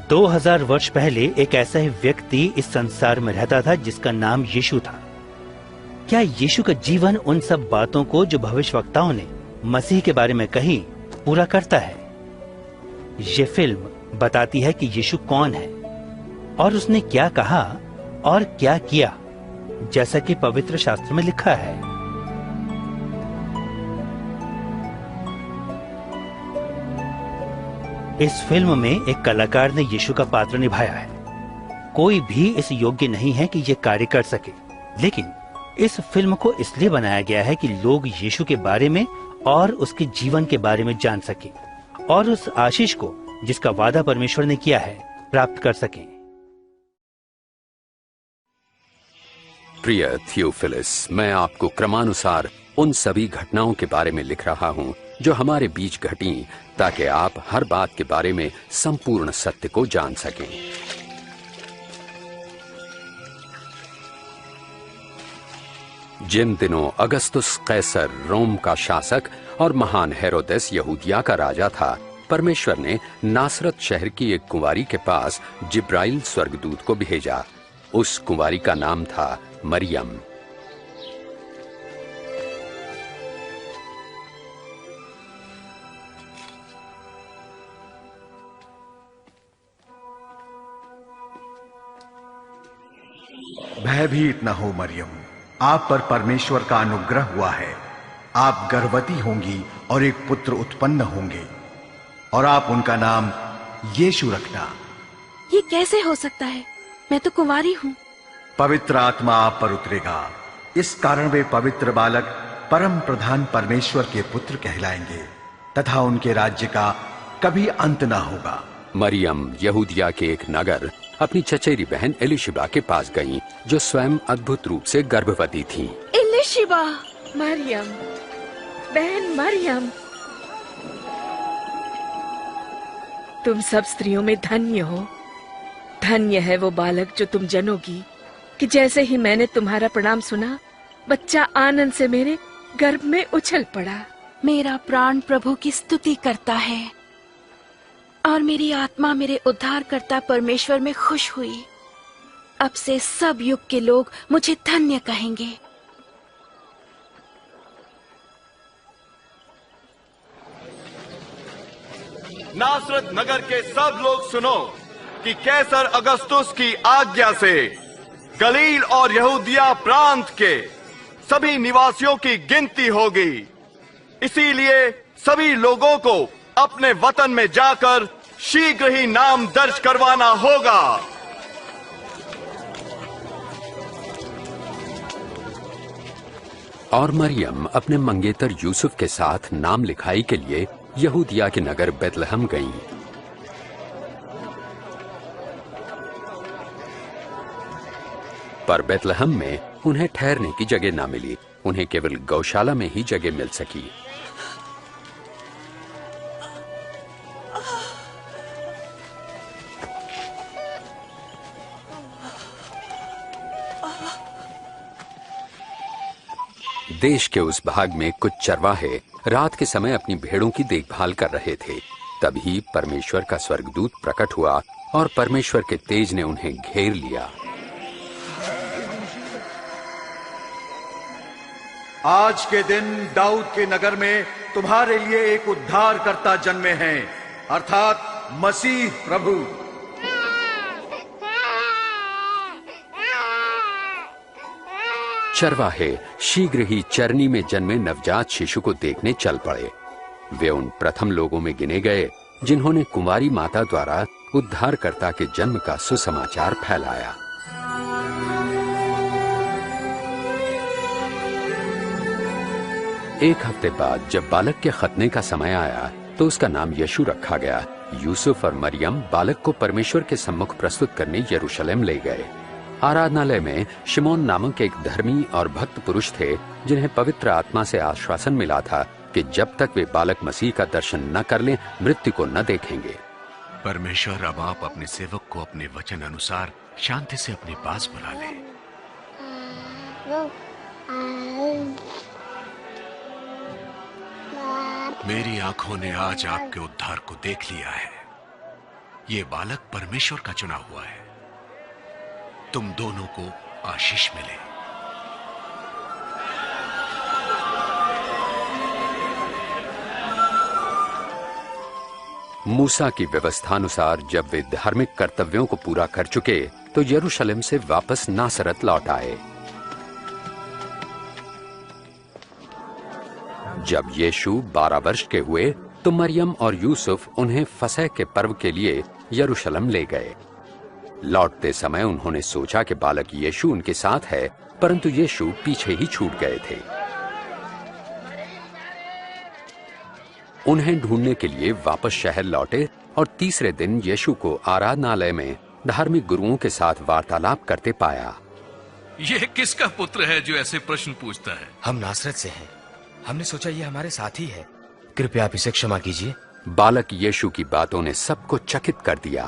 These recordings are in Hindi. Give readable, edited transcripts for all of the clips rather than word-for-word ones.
2000 वर्ष पहले एक ऐसा ही व्यक्ति इस संसार में रहता था जिसका नाम यीशु था। क्या यीशु का जीवन उन सब बातों को जो भविष्यवक्ताओं ने मसीह के बारे में कही पूरा करता है? ये फिल्म बताती है कि यीशु कौन है और उसने क्या कहा और क्या किया, जैसा कि पवित्र शास्त्र में लिखा है। इस फिल्म में एक कलाकार ने यीशु का पात्र निभाया है। कोई भी इस योग्य नहीं है कि ये कार्य कर सके, लेकिन इस फिल्म को इसलिए बनाया गया है कि लोग यीशु के बारे में और उसके जीवन के बारे में जान सके और उस आशीष को जिसका वादा परमेश्वर ने किया है प्राप्त कर सकें। प्रिय थियोफिलस, मैं आपको क्रमानुसार उन सभी घटनाओं के बारे में लिख रहा हूं जो हमारे बीच घटी, ताकि आप हर बात के बारे में संपूर्ण सत्य को जान सकें। जिन दिनों अगस्तुस कैसर रोम का शासक और महान हेरोदेस यहूदिया का राजा था, परमेश्वर ने नासरत शहर की एक कुंवारी के पास जिब्राइल स्वर्गदूत को भेजा। उस कुंवारी का नाम था मरियम। भयभीत न हो मरियम, आप पर परमेश्वर का अनुग्रह हुआ है। आप गर्भवती होंगी और एक पुत्र उत्पन्न होंगे और आप उनका नाम यीशु रखना। ये कैसे हो सकता है? मैं तो कुंवारी हूँ। पवित्र आत्मा आप पर उतरेगा, इस कारण वे पवित्र बालक परम प्रधान परमेश्वर के पुत्र कहलाएंगे तथा उनके राज्य का कभी अंत न होगा। मरियम यहूदिया के एक नगर अपनी चचेरी बहन एलिशिबा के पास गईं, जो स्वयं अद्भुत रूप से गर्भवती थीं। एलिशिबा, मरियम, बहन मरियम, तुम सब स्त्रियों में धन्य हो। धन्य है वो बालक जो तुम जनोगी, कि जैसे ही मैंने तुम्हारा प्रणाम सुना, बच्चा आनंद से मेरे गर्भ में उछल पड़ा। मेरा प्राण प्रभु की स्तुति करता है और मेरी आत्मा मेरे उद्धारकर्ता परमेश्वर में खुश हुई। अब से सब युग के लोग मुझे धन्य कहेंगे। नासरत नगर के सब लोग सुनो कि कैसर अगस्तुस की आज्ञा से गलील और यहूदिया प्रांत के सभी निवासियों की गिनती होगी। इसीलिए सभी लोगों को अपने वतन में जाकर शीघ्र ही नाम दर्ज करवाना होगा। और मरियम अपने मंगेतर यूसुफ के साथ नाम लिखाई के लिए यहूदिया के नगर बेतलहम गईं। पर बेतलहम में उन्हें ठहरने की जगह ना मिली। उन्हें केवल गौशाला में ही जगह मिल सकी। देश के उस भाग में कुछ चरवाहे रात के समय अपनी भेड़ों की देखभाल कर रहे थे। तभी परमेश्वर का स्वर्गदूत प्रकट हुआ और परमेश्वर के तेज ने उन्हें घेर लिया। आज के दिन दाऊद के नगर में तुम्हारे लिए एक उद्धारकर्ता जन्मे हैं, अर्थात मसीह प्रभु। चरवाहे शीघ्र ही चरनी में जन्मे नवजात शिशु को देखने चल पड़े। वे उन प्रथम लोगों में गिने गए जिन्होंने कुंवारी माता द्वारा उद्धारकर्ता के जन्म का सुसमाचार फैलाया। एक हफ्ते बाद जब बालक के खतने का समय आया तो उसका नाम यीशु रखा गया। यूसुफ और मरियम बालक को परमेश्वर के सम्मुख प्रस्तुत करने यरूशलेम ले गए। आराधनालय में शिमोन नामक एक धर्मी और भक्त पुरुष थे जिन्हें पवित्र आत्मा से आश्वासन मिला था कि जब तक वे बालक मसीह का दर्शन न कर लें मृत्यु को न देखेंगे। परमेश्वर, अब आप अपने सेवक को अपने वचन अनुसार शांति से अपने पास बुला ले। मेरी आंखों ने आज आपके उद्धार को देख लिया है। ये बालक परमेश्वर का चुना हुआ है। तुम दोनों को आशीष मिले। मूसा की व्यवस्थानुसार जब वे धार्मिक कर्तव्यों को पूरा कर चुके तो यरूशलेम से वापस नासरत लौट आए। जब यीशु 12 वर्ष के हुए तो मरियम और यूसुफ उन्हें फसह के पर्व के लिए यरूशलेम ले गए। लौटते समय उन्होंने सोचा कि बालक यीशु उनके साथ है, परंतु यीशु पीछे ही छूट गए थे। उन्हें ढूंढने के लिए वापस शहर लौटे और तीसरे दिन यीशु को आराधनालय में धार्मिक गुरुओं के साथ वार्तालाप करते पाया। यह किसका पुत्र है जो ऐसे प्रश्न पूछता है? हम नासरत से हैं। हमने सोचा ये हमारे साथी है। कृपया आप इसे क्षमा कीजिए। बालक यीशु की बातों ने सबको चकित कर दिया।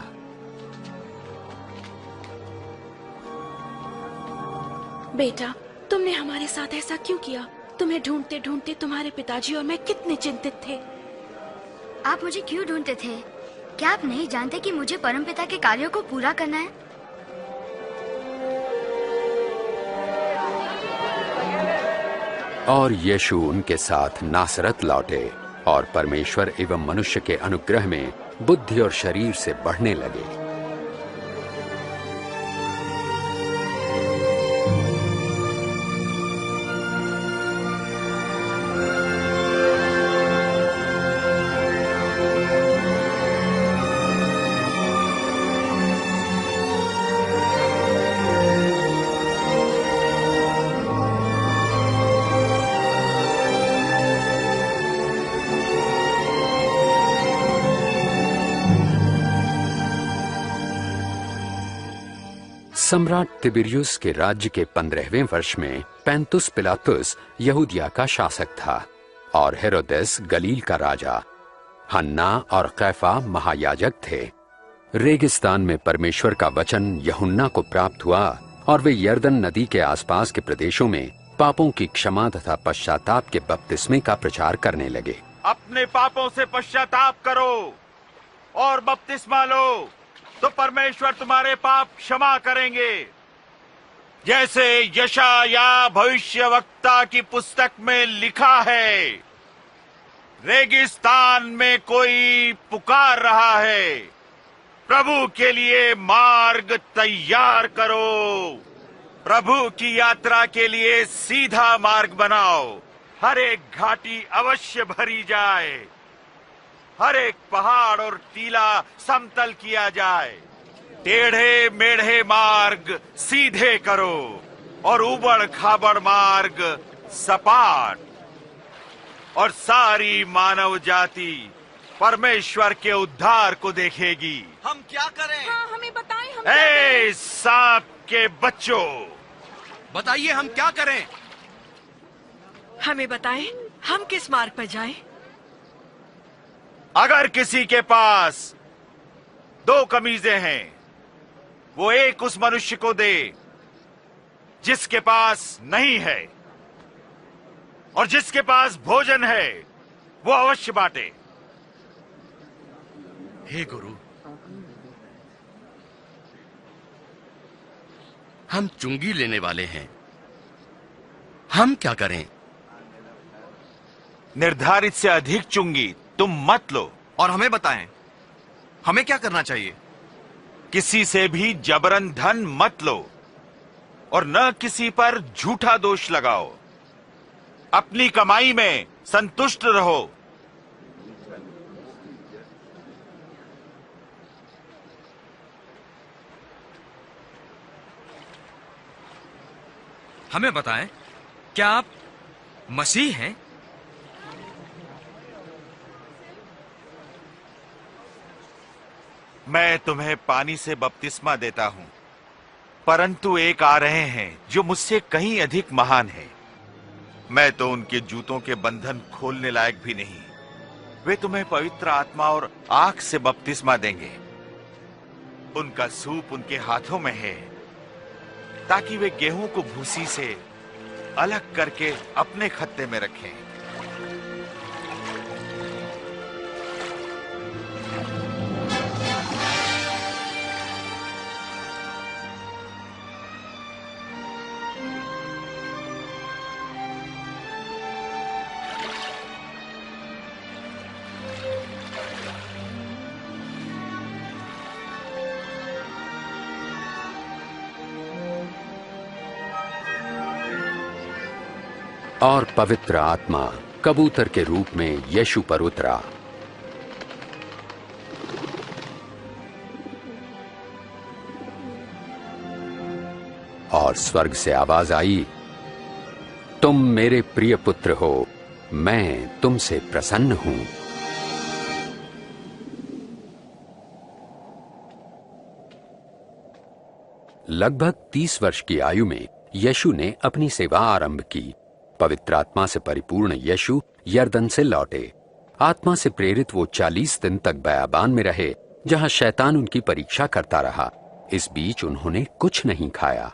बेटा, तुमने हमारे साथ ऐसा क्यों किया? तुम्हें ढूंढते ढूंढते तुम्हारे पिताजी और मैं कितने चिंतित थे। आप मुझे क्यों ढूंढते थे? क्या आप नहीं जानते कि मुझे परमपिता के कार्यों को पूरा करना है? और यीशु उनके साथ नासरत लौटे और परमेश्वर एवं मनुष्य के अनुग्रह में बुद्धि और शरीर से बढ़ने लगे। सम्राट तिबिरियुस के राज्य के 15वें वर्ष में पैंतुस पिलातुस यहूदिया का शासक था और हेरोदेस गलील का राजा। हन्ना और कैफा महायाजक थे। रेगिस्तान में परमेश्वर का वचन यूहन्ना को प्राप्त हुआ और वे यर्दन नदी के आसपास के प्रदेशों में पापों की क्षमा तथा पश्चाताप के बपतिस्मे का प्रचार करने लगे। अपने पापों से पश्चाताप करो और बपतिस्मा लो तो परमेश्वर तुम्हारे पाप क्षमा करेंगे, जैसे यशाया भविष्यवक्ता की पुस्तक में लिखा है। रेगिस्तान में कोई पुकार रहा है, प्रभु के लिए मार्ग तैयार करो, प्रभु की यात्रा के लिए सीधा मार्ग बनाओ। हर एक घाटी अवश्य भरी जाए, हर एक पहाड़ और टीला समतल किया जाए। टेढ़े मेढ़े मार्ग सीधे करो और उबड़ खाबड़ मार्ग सपाट, और सारी मानव जाति परमेश्वर के उद्धार को देखेगी। हम क्या करें? हाँ, हमें बताएं। सांप के बच्चों, बताइए हम क्या करें? हमें बताएं, हम किस मार्ग पर जाएं? अगर किसी के पास 2 कमीजें हैं, वो एक उस मनुष्य को दे जिसके पास नहीं है, और जिसके पास भोजन है वो अवश्य बांटे। हे गुरु, हम चुंगी लेने वाले हैं, हम क्या करें? निर्धारित से अधिक चुंगी तुम मत लो। और हमें बताएं, हमें क्या करना चाहिए? किसी से भी जबरन धन मत लो और न किसी पर झूठा दोष लगाओ। अपनी कमाई में संतुष्ट रहो। हमें बताएं, क्या आप मसीह हैं? मैं तुम्हें पानी से बपतिस्मा देता हूं, परंतु एक आ रहे हैं जो मुझसे कहीं अधिक महान है। मैं तो उनके जूतों के बंधन खोलने लायक भी नहीं। वे तुम्हें पवित्र आत्मा और आग से बपतिस्मा देंगे। उनका सूप उनके हाथों में है, ताकि वे गेहूं को भूसी से अलग करके अपने खत्ते में रखें। और पवित्र आत्मा कबूतर के रूप में यीशु पर उतरा। और स्वर्ग से आवाज आई, तुम मेरे प्रिय पुत्र हो, मैं तुमसे प्रसन्न हूं। लगभग 30 वर्ष की आयु में यीशु ने अपनी सेवा आरंभ की। पवित्र आत्मा से परिपूर्ण यीशु यरदन से लौटे। आत्मा से प्रेरित वो 40 दिन तक बयाबान में रहे, जहां शैतान उनकी परीक्षा करता रहा। इस बीच उन्होंने कुछ नहीं खाया।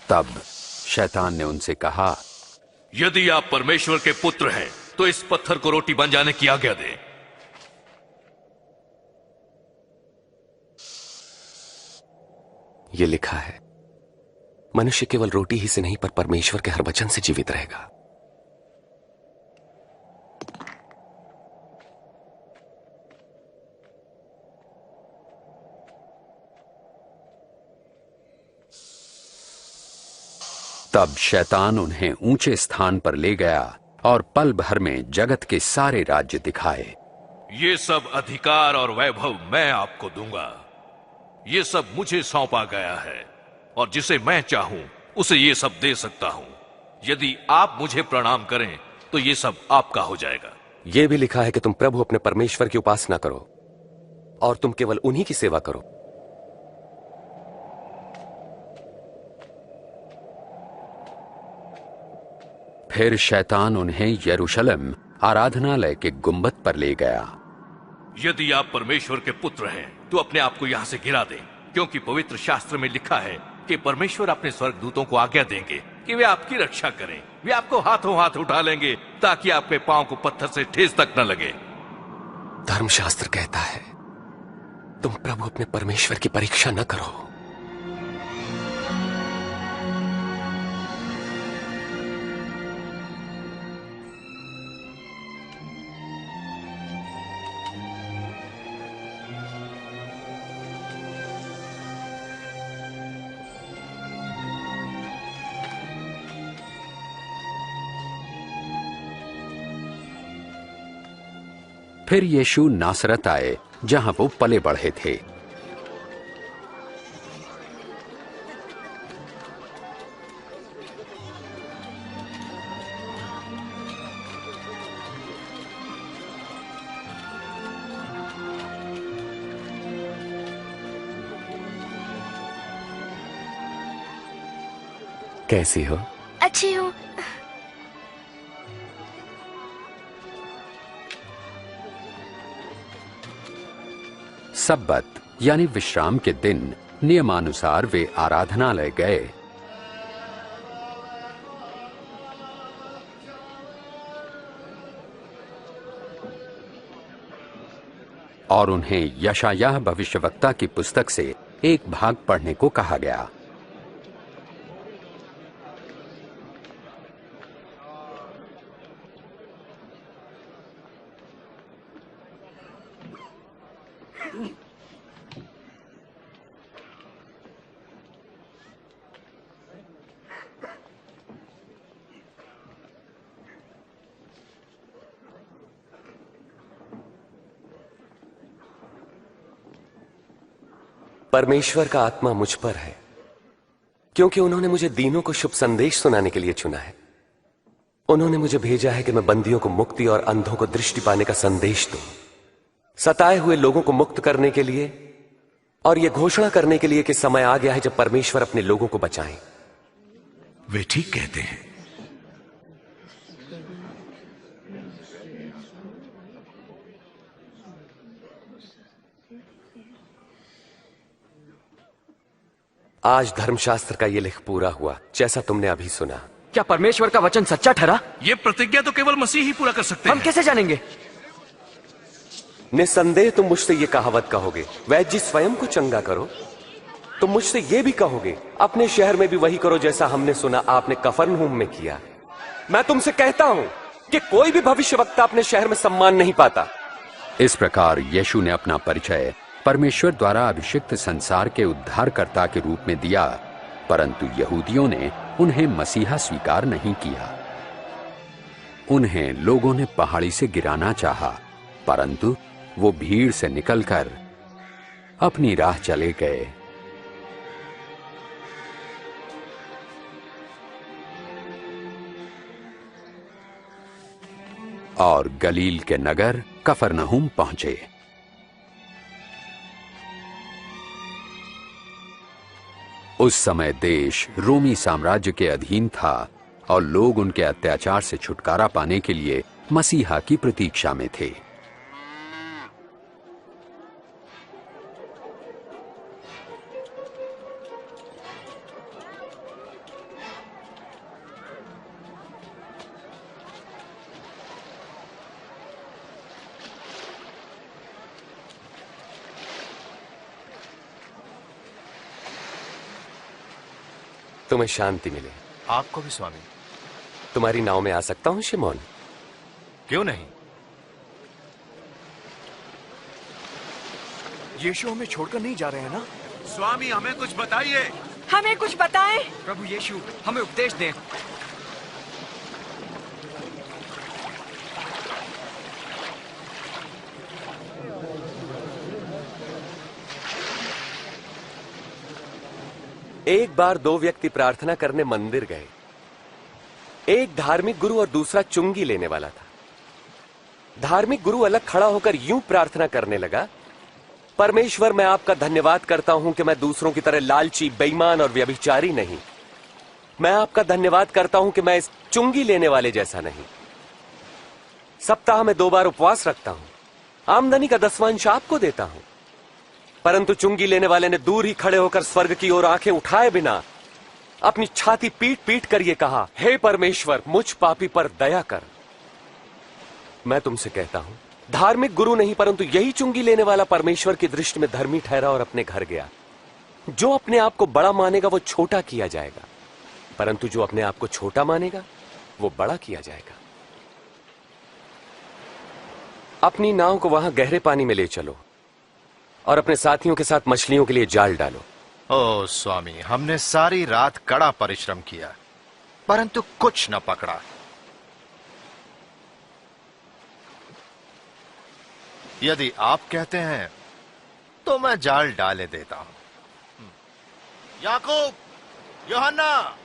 तब शैतान ने उनसे कहा, यदि आप परमेश्वर के पुत्र हैं तो इस पत्थर को रोटी बन जाने की आज्ञा दें। ये लिखा है, मनुष्य केवल रोटी ही से नहीं पर परमेश्वर के हर वचन से जीवित रहेगा। तब शैतान उन्हें ऊंचे स्थान पर ले गया और पल भर में जगत के सारे राज्य दिखाए। ये सब अधिकार और वैभव मैं आपको दूंगा। ये सब मुझे सौंपा गया है और जिसे मैं चाहूं उसे ये सब दे सकता हूं। यदि आप मुझे प्रणाम करें तो ये सब आपका हो जाएगा। यह भी लिखा है कि तुम प्रभु अपने परमेश्वर की उपासना करो और तुम केवल उन्हीं की सेवा करो। फिर शैतान उन्हें यरूशलेम आराधनालय के गुंबद पर ले गया। यदि आप परमेश्वर के पुत्र हैं तो अपने आप को यहां से गिरा दें, क्योंकि पवित्र शास्त्र में लिखा है कि परमेश्वर अपने स्वर्गदूतों को आज्ञा देंगे कि वे आपकी रक्षा करें। वे आपको हाथों हाथ उठा लेंगे ताकि आपके पांव को पत्थर से ठेस तक न लगे। धर्मशास्त्र कहता है, तुम प्रभु अपने परमेश्वर की परीक्षा न करो। फिर यीशु नासरत आए, जहां वो पले बढ़े थे। कैसी हो? अच्छी हूँ। सब्बत यानी विश्राम के दिन नियमानुसार वे आराधनालय गए। और उन्हें यशायाह भविष्यवक्ता की पुस्तक से एक भाग पढ़ने को कहा गया। परमेश्वर का आत्मा मुझ पर है, क्योंकि उन्होंने मुझे दीनों को शुभ संदेश सुनाने के लिए चुना है। उन्होंने मुझे भेजा है कि मैं बंदियों को मुक्ति और अंधों को दृष्टि पाने का संदेश दूं, सताए हुए लोगों को मुक्त करने के लिए और यह घोषणा करने के लिए कि समय आ गया है जब परमेश्वर अपने लोगों को बचाएं। वे ठीक कहते हैं। आज धर्मशास्त्र का यह लिख पूरा हुआ, जैसा तुमने अभी सुना। क्या परमेश्वर का वचन सच्चा ठहरा? ये प्रतिज्ञा तो केवल मसीह ही पूरा कर सकते हैं। हम कैसे जानेंगे? निसंदेह तुम मुझसे ये कहावत कहोगे, वैद्य जी स्वयं को चंगा करो। तुम मुझसे ये भी कहोगे अपने शहर में भी वही करो जैसा हमने सुना आपने कफरनहूम में किया। मैं तुमसे कहता हूं कि कोई भी भविष्यवक्ता अपने शहर में सम्मान नहीं पाता। इस प्रकार यीशु ने अपना परिचय परमेश्वर द्वारा अभिषिक्त संसार के उद्धारकर्ता के रूप में दिया, परंतु यहूदियों ने उन्हें मसीहा स्वीकार नहीं किया। उन्हें लोगों ने पहाड़ी से गिराना चाहा, परंतु वो भीड़ से निकलकर अपनी राह चले गए। और गलील के नगर कफरनहूम पहुंचे। उस समय देश रोमी साम्राज्य के अधीन था और लोग उनके अत्याचार से छुटकारा पाने के लिए मसीहा की प्रतीक्षा में थे। तुम्हें शांति मिले। आपको भी स्वामी। तुम्हारी नाव में आ सकता हूं शिमोन? क्यों नहीं? यीशु हमें छोड़कर नहीं जा रहे हैं ना? स्वामी हमें कुछ बताइए। हमें कुछ बताएं। प्रभु यीशु हमें उपदेश दें। एक बार दो व्यक्ति प्रार्थना करने मंदिर गए। एक धार्मिक गुरु और दूसरा चुंगी लेने वाला था। धार्मिक गुरु अलग खड़ा होकर यूं प्रार्थना करने लगा, परमेश्वर मैं आपका धन्यवाद करता हूं कि मैं दूसरों की तरह लालची, बेईमान और व्यभिचारी नहीं। मैं आपका धन्यवाद करता हूं कि मैं इस चुंगी लेने वाले जैसा नहीं। सप्ताह में 2 बार उपवास रखता हूं, आमदनी का 10वां आपको देता हूं। परंतु चुंगी लेने वाले ने दूर ही खड़े होकर स्वर्ग की ओर आंखें उठाए बिना अपनी छाती पीट पीट कर यह कहा, हे परमेश्वर मुझ पापी पर दया कर। मैं तुमसे कहता हूं, धार्मिक गुरु नहीं परंतु यही चुंगी लेने वाला परमेश्वर की दृष्टि में धर्मी ठहरा और अपने घर गया। जो अपने आप को बड़ा मानेगा वो छोटा किया जाएगा, परंतु जो अपने आप को छोटा मानेगा वो बड़ा किया जाएगा। अपनी नाव को वहां गहरे पानी में ले चलो और अपने साथियों के साथ मछलियों के लिए जाल डालो। ओ स्वामी, हमने सारी रात कड़ा परिश्रम किया परंतु कुछ न पकड़ा। यदि आप कहते हैं तो मैं जाल डाले देता हूं। याकूब, यूहन्ना,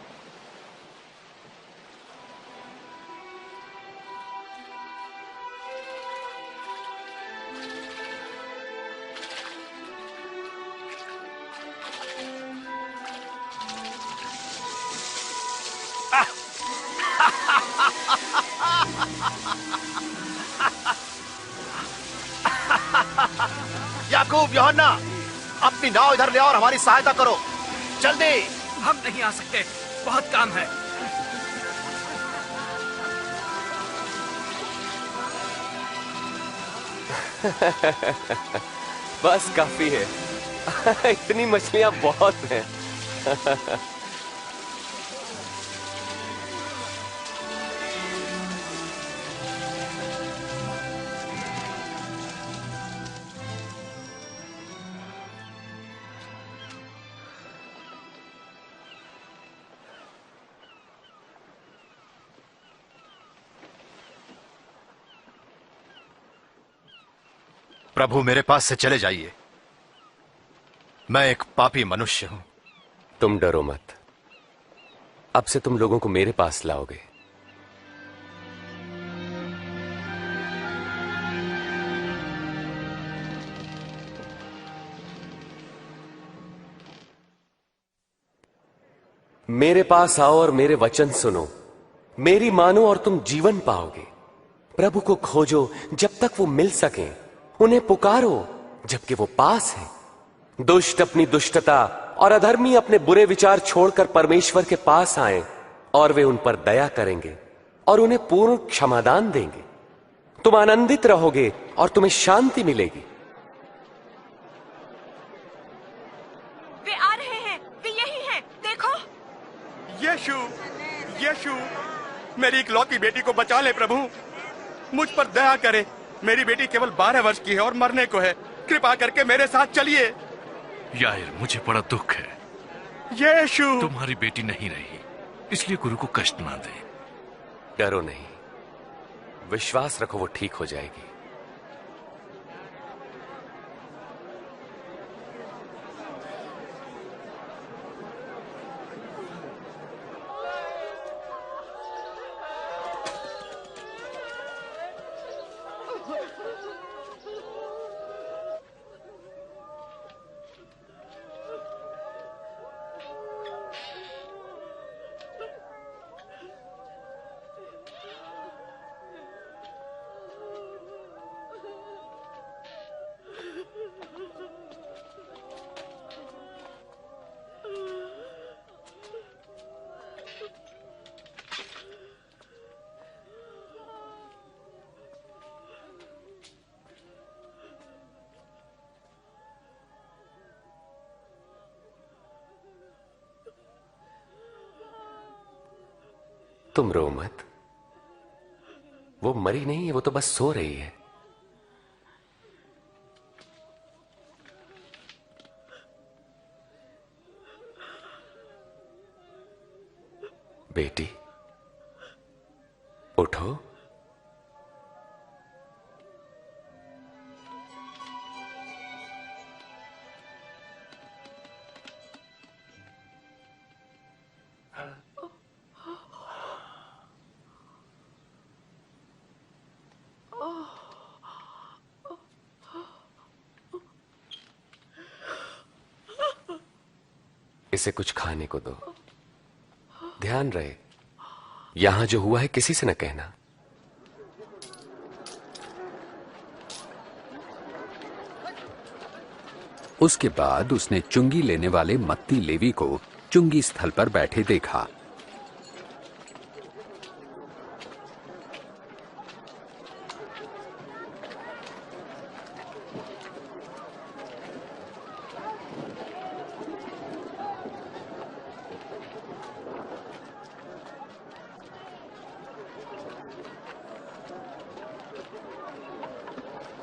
याकूब, यूहन्ना, अपनी नाव इधर ले और हमारी सहायता करो, जल्दी। हम नहीं आ सकते, बहुत काम है। बस काफी है। इतनी मछलियां बहुत हैं। प्रभु मेरे पास से चले जाइए, मैं एक पापी मनुष्य हूं। तुम डरो मत, अब से तुम लोगों को मेरे पास लाओगे। मेरे पास आओ और मेरे वचन सुनो, मेरी मानो और तुम जीवन पाओगे। प्रभु को खोजो जब तक वो मिल सके, उन्हें पुकारो जबकि वो पास है। दुष्ट अपनी दुष्टता और अधर्मी अपने बुरे विचार छोड़कर परमेश्वर के पास आएं और वे उन पर दया करेंगे और उन्हें पूर्ण क्षमादान देंगे। तुम आनंदित रहोगे और तुम्हें शांति मिलेगी। वे आ रहे मेरी इकलौती बेटी को बचा ले प्रभु, मुझ पर दया करे। मेरी बेटी केवल 12 वर्ष की है और मरने को है। कृपा करके मेरे साथ चलिए। याइर, मुझे बड़ा दुख है। यीशु, तुम्हारी बेटी नहीं रही, इसलिए गुरु को कष्ट ना दे। डरो नहीं, विश्वास रखो, वो ठीक हो जाएगी। तुम रो मत, वो मरी नहीं है, वो तो बस सो रही है। बेटी उठो। इसे कुछ खाने को दो। ध्यान रहे, यहां जो हुआ है किसी से न कहना। उसके बाद उसने चुंगी लेने वाले मत्ती लेवी को चुंगी स्थल पर बैठे देखा।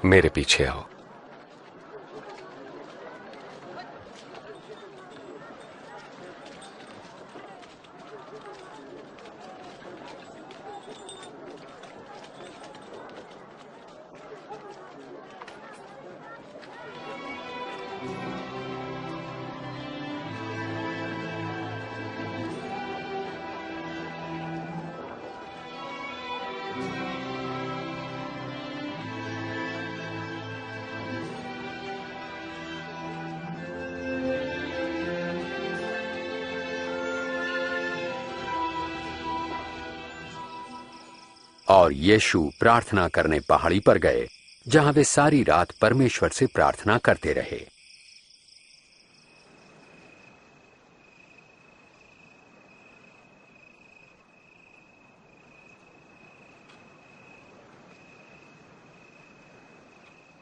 मेरे पीछे आओ। और यीशु प्रार्थना करने पहाड़ी पर गए, जहां वे सारी रात परमेश्वर से प्रार्थना करते रहे।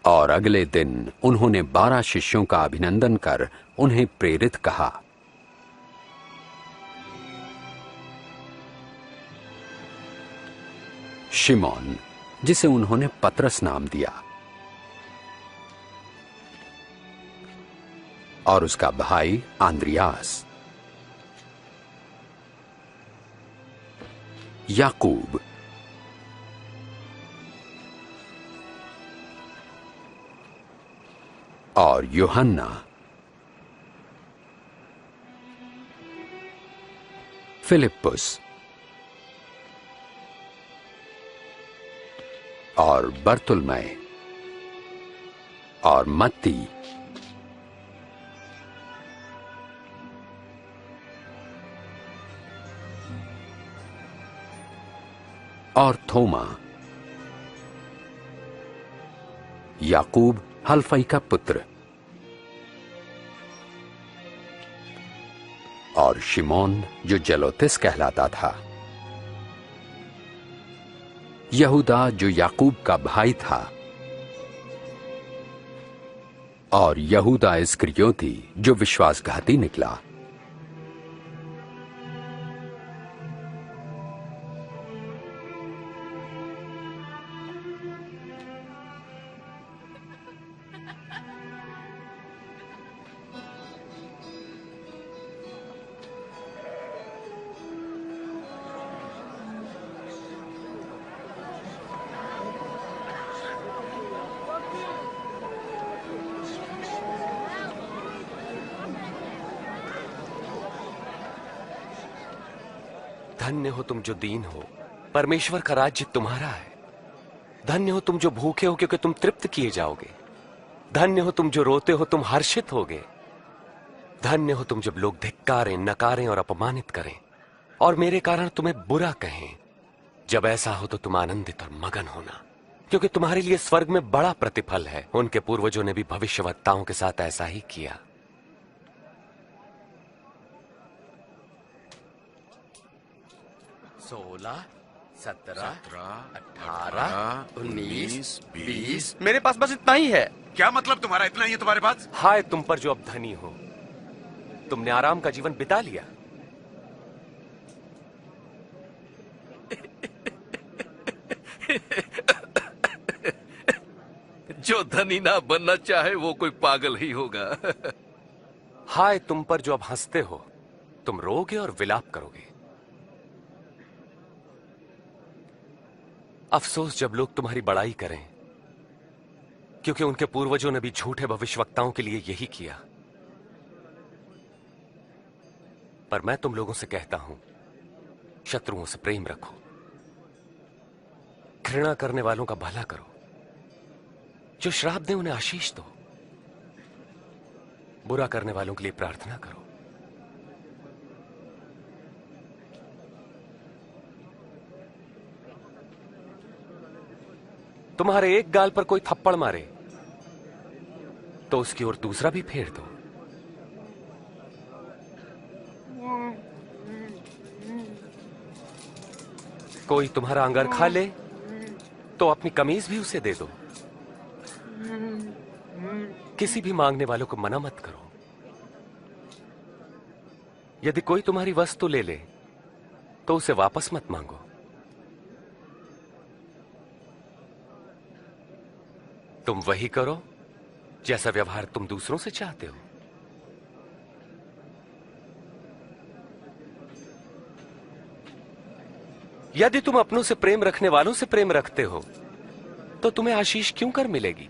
और अगले दिन उन्होंने 12 शिष्यों का अभिनंदन कर उन्हें प्रेरित कहा। शिमोन, जिसे उन्होंने पतरस नाम दिया, और उसका भाई आंद्रियास, याकूब, और यूहन्ना, फिलिप्पुस, और बर्तुलमै, और मत्ती, और थोमा, याकूब हल्फई का पुत्र, और शिमोन जो जलोतिस कहलाता था, यहूदा जो याकूब का भाई था, और यहूदा इस्करियोती जो विश्वासघाती निकला। धन्य हो तुम जो दीन हो, परमेश्वर का राज्य तुम्हारा है। धन्य हो तुम जो भूखे हो, क्योंकि तुम तृप्त किए जाओगे। धन्य हो तुम जो रोते हो, तुम हर्षित होगे। धन्य हो तुम जब लोग धिक्कारें, नकारें और अपमानित करें और मेरे कारण तुम्हें बुरा कहें। जब ऐसा हो तो तुम आनंदित और मगन होना, क्योंकि तुम्हारे लिए स्वर्ग में बड़ा प्रतिफल है। उनके पूर्वजों ने भी भविष्यवक्ताओं के साथ ऐसा ही किया। सोलह, 17, 18, 19, 20। मेरे पास बस इतना ही है। क्या मतलब तुम्हारा इतना ही है तुम्हारे पास? हाय तुम पर जो अब धनी हो, तुमने आराम का जीवन बिता लिया। जो धनी ना बनना चाहे वो कोई पागल ही होगा। हाय तुम पर जो अब हंसते हो, तुम रोगे और विलाप करोगे। अफसोस जब लोग तुम्हारी बड़ाई करें, क्योंकि उनके पूर्वजों ने भी झूठे भविष्यवक्ताओं के लिए यही किया। पर मैं तुम लोगों से कहता हूं, शत्रुओं से प्रेम रखो, घृणा करने वालों का भला करो, जो श्राप दे उन्हें आशीष दो, बुरा करने वालों के लिए प्रार्थना करो। तुम्हारे एक गाल पर कोई थप्पड़ मारे तो उसकी ओर दूसरा भी फेर दो। कोई तुम्हारा अंगर खा ले तो अपनी कमीज भी उसे दे दो। किसी भी मांगने वालों को मना मत करो। यदि कोई तुम्हारी वस्तु ले ले तो उसे वापस मत मांगो। तुम वही करो जैसा व्यवहार तुम दूसरों से चाहते हो। यदि तुम अपनों से प्रेम रखने वालों से प्रेम रखते हो तो तुम्हें आशीष क्यों कर मिलेगी?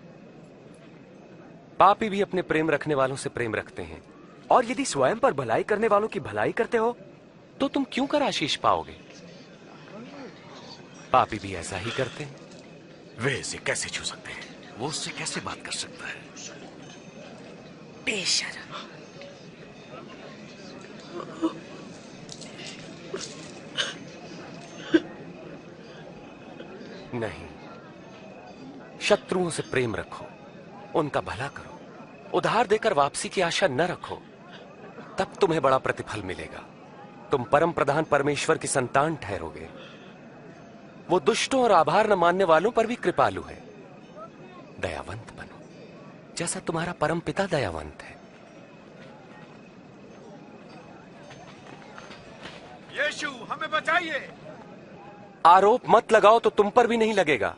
पापी भी अपने प्रेम रखने वालों से प्रेम रखते हैं। और यदि स्वयं पर भलाई करने वालों की भलाई करते हो तो तुम क्यों कर आशीष पाओगे? पापी भी ऐसा ही करते हैं। वे इसे कैसे छू सकते हैं? वो उससे कैसे बात कर सकता है? बेशर्म। नहीं, शत्रुओं से प्रेम रखो, उनका भला करो, उधार देकर वापसी की आशा न रखो, तब तुम्हें बड़ा प्रतिफल मिलेगा। तुम परम प्रधान परमेश्वर की संतान ठहरोगे। वो दुष्टों और आभार न मानने वालों पर भी कृपालु है। दयावंत बनो जैसा तुम्हारा परम पिता दयावंत है। यीशु हमें बचाइए। आरोप मत लगाओ तो तुम पर भी नहीं लगेगा।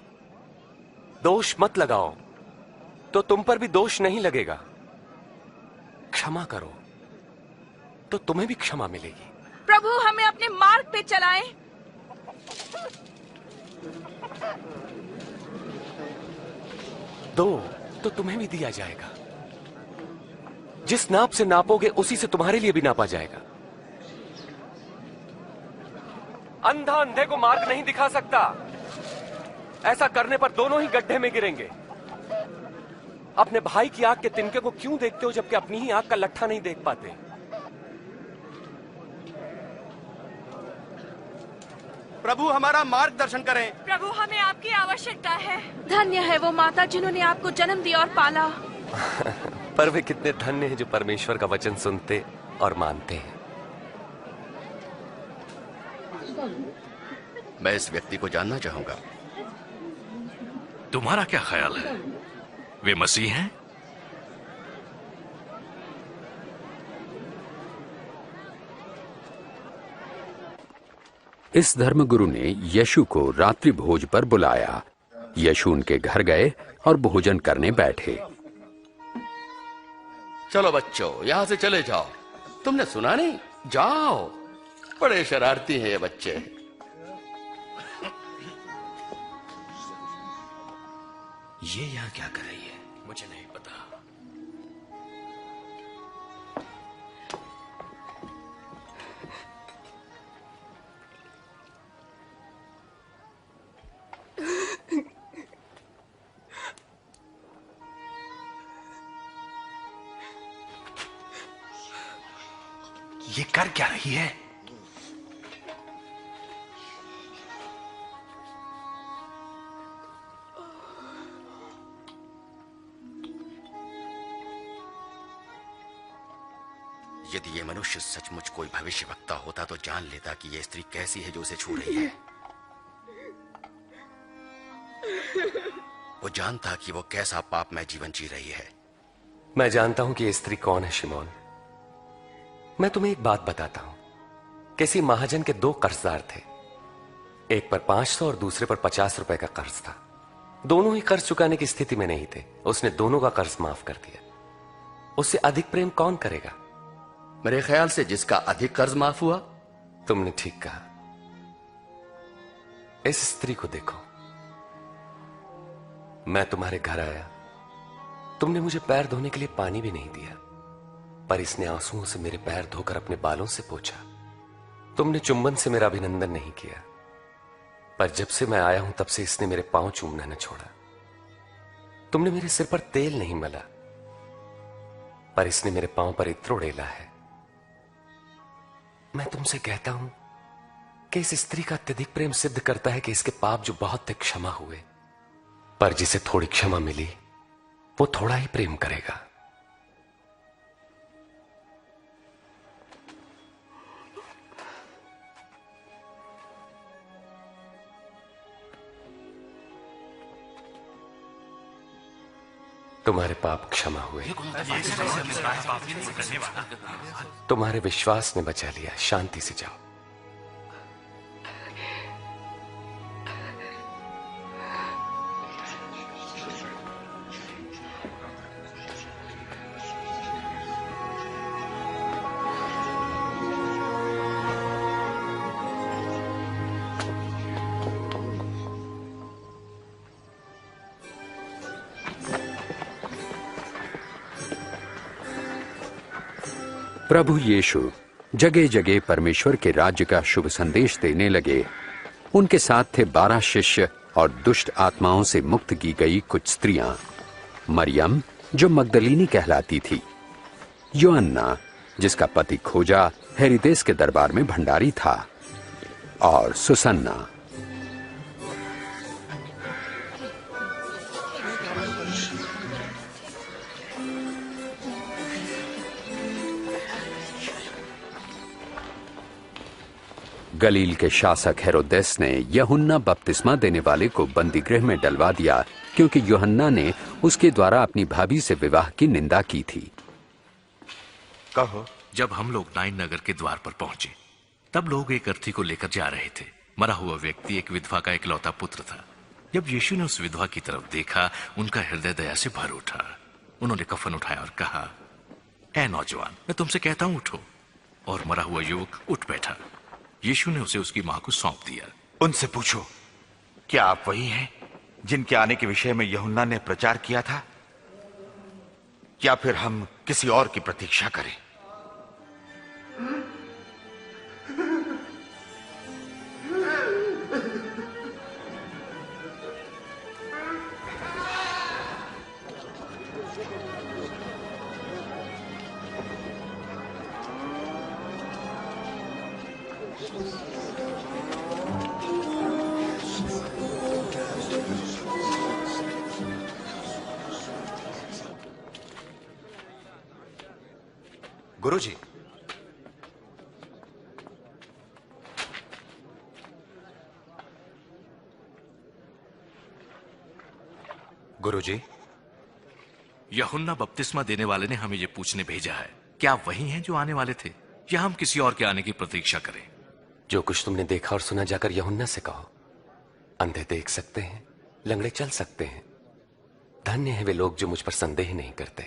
दोष मत लगाओ तो तुम पर भी दोष नहीं लगेगा। क्षमा करो तो तुम्हें भी क्षमा मिलेगी। प्रभु हमें अपने मार्ग पे चलाएं। दो तो तुम्हें भी दिया जाएगा। जिस नाप से नापोगे उसी से तुम्हारे लिए भी नापा जाएगा। अंधा अंधे को मार्ग नहीं दिखा सकता। ऐसा करने पर दोनों ही गड्ढे में गिरेंगे। अपने भाई की आंख के तिनके को क्यों देखते हो जबकि अपनी ही आंख का लट्ठा नहीं देख पाते? प्रभु हमारा मार्गदर्शन करें। प्रभु हमें आपकी आवश्यकता है। धन्य है वो माता जिन्होंने आपको जन्म दिया और पाला। पर वे कितने धन्य हैं जो परमेश्वर का वचन सुनते और मानते हैं। मैं इस व्यक्ति को जानना चाहूंगा। तुम्हारा क्या ख्याल है, वे मसीह हैं? इस धर्मगुरु ने यीशु को रात्रि भोज पर बुलाया। यीशु उनके घर गए और भोजन करने बैठे। चलो बच्चों, यहां से चले जाओ। तुमने सुना नहीं? जाओ। बड़े शरारती हैं ये बच्चे। ये यहाँ क्या कर रही है? मुझे नहीं पता। ये कर क्या रही है? यदि ये मनुष्य सचमुच कोई भविष्यवक्ता होता तो जान लेता कि ये स्त्री कैसी है जो उसे छू रही है। वो जानता कि वो कैसा पापमय जीवन जी रही है। मैं जानता हूं कि ये स्त्री कौन है शिमोन। मैं तुम्हें एक बात बताता हूं। किसी महाजन के 2 कर्जदार थे। एक पर 500 और दूसरे पर 50 रुपए का कर्ज था। दोनों ही कर्ज चुकाने की स्थिति में नहीं थे। उसने दोनों का कर्ज माफ कर दिया। उससे अधिक प्रेम कौन करेगा? मेरे ख्याल से जिसका अधिक कर्ज माफ हुआ। तुमने ठीक कहा। इस स्त्री को देखो। मैं तुम्हारे घर आया, तुमने मुझे पैर धोने के लिए पानी भी नहीं दिया, पर इसने आंसुओं से मेरे पैर धोकर अपने बालों से पोंछा। तुमने चुंबन से मेरा अभिनंदन नहीं किया, पर जब से मैं आया हूं तब से इसने मेरे पांव चूमना न छोड़ा। तुमने मेरे सिर पर तेल नहीं मला, पर इसने मेरे पांव पर इत्र उड़ेला है। मैं तुमसे कहता हूं कि इस स्त्री का अत्यधिक प्रेम सिद्ध करता है कि इसके पाप जो बहुत थे क्षमा हुए, पर जिसे थोड़ी क्षमा मिली वो थोड़ा ही प्रेम करेगा। तुम्हारे पाप क्षमा हुए। तुम्हारे विश्वास ने बचा लिया। शांति से जाओ। प्रभु यीशु जगह जगह परमेश्वर के राज्य का शुभ संदेश देने लगे। उनके साथ थे 12 शिष्य और दुष्ट आत्माओं से मुक्त की गई कुछ स्त्रियां। मरियम जो मगदलीनी कहलाती थी, योअन्ना जिसका पति खोजा हेरोदेस के दरबार में भंडारी था, और सुसन्ना। गलील के शासक हेरोदेस ने यूहन्ना बपतिस्मा देने वाले को बंदीगृह में डलवा दिया, क्योंकि यूहन्ना ने उसके द्वारा अपनी भाभी से विवाह की निंदा की थी। कहो। जब हम लोग नाइन नगर के द्वार पर पहुंचे, तब लोग एक अर्थी को लेकर जा रहे थे। मरा हुआ व्यक्ति एक विधवा का इकलौता पुत्र था। जब यीशु ने उस विधवा की तरफ देखा, उनका हृदय दया से भर उठा। उन्होंने कफन उठाया और कहा, ऐ नौजवान, मैं तुमसे कहता हूं उठो। और मरा हुआ युवक उठ बैठा। यीशु ने उसे उसकी मां को सौंप दिया। उनसे पूछो, क्या आप वही हैं जिनके आने के विषय में यूहन्ना ने प्रचार किया था, या फिर हम किसी और की प्रतीक्षा करें? गुरुजी, गुरुजी, यूहन्ना बपतिस्मा देने वाले ने हमें ये पूछने भेजा है, क्या आप वही हैं जो आने वाले थे, या हम किसी और के आने की प्रतीक्षा करें? जो कुछ तुमने देखा और सुना जाकर यूहन्ना से कहो। अंधे देख सकते हैं, लंगड़े चल सकते हैं। धन्य है वे लोग जो मुझ पर संदेह नहीं करते।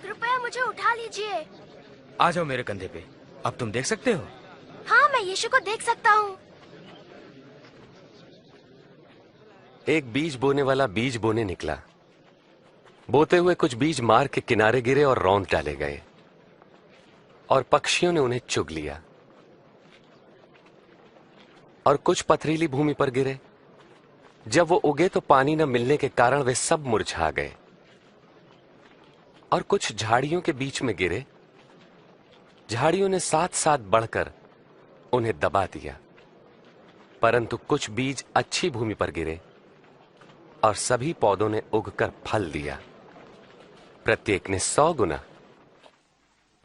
कृपया मुझे उठा लीजिए। आ जाओ मेरे कंधे पे। अब तुम देख सकते हो? हाँ, मैं यीशु को देख सकता हूँ। एक बीज बोने वाला बीज बोने निकला। बोते हुए कुछ बीज मार्ग के किनारे गिरे और रौंद डाले गए, और पक्षियों ने उन्हें चुग लिया। और कुछ पथरीली भूमि पर गिरे, जब वो उगे तो पानी न मिलने के कारण वे सब मुरझा गए और कुछ झाड़ियों के बीच में गिरे। झाड़ियों ने साथ साथ बढ़कर उन्हें दबा दिया, परंतु कुछ बीज अच्छी भूमि पर गिरे और सभी पौधों ने उगकर फल दिया, प्रत्येक ने 100 गुना।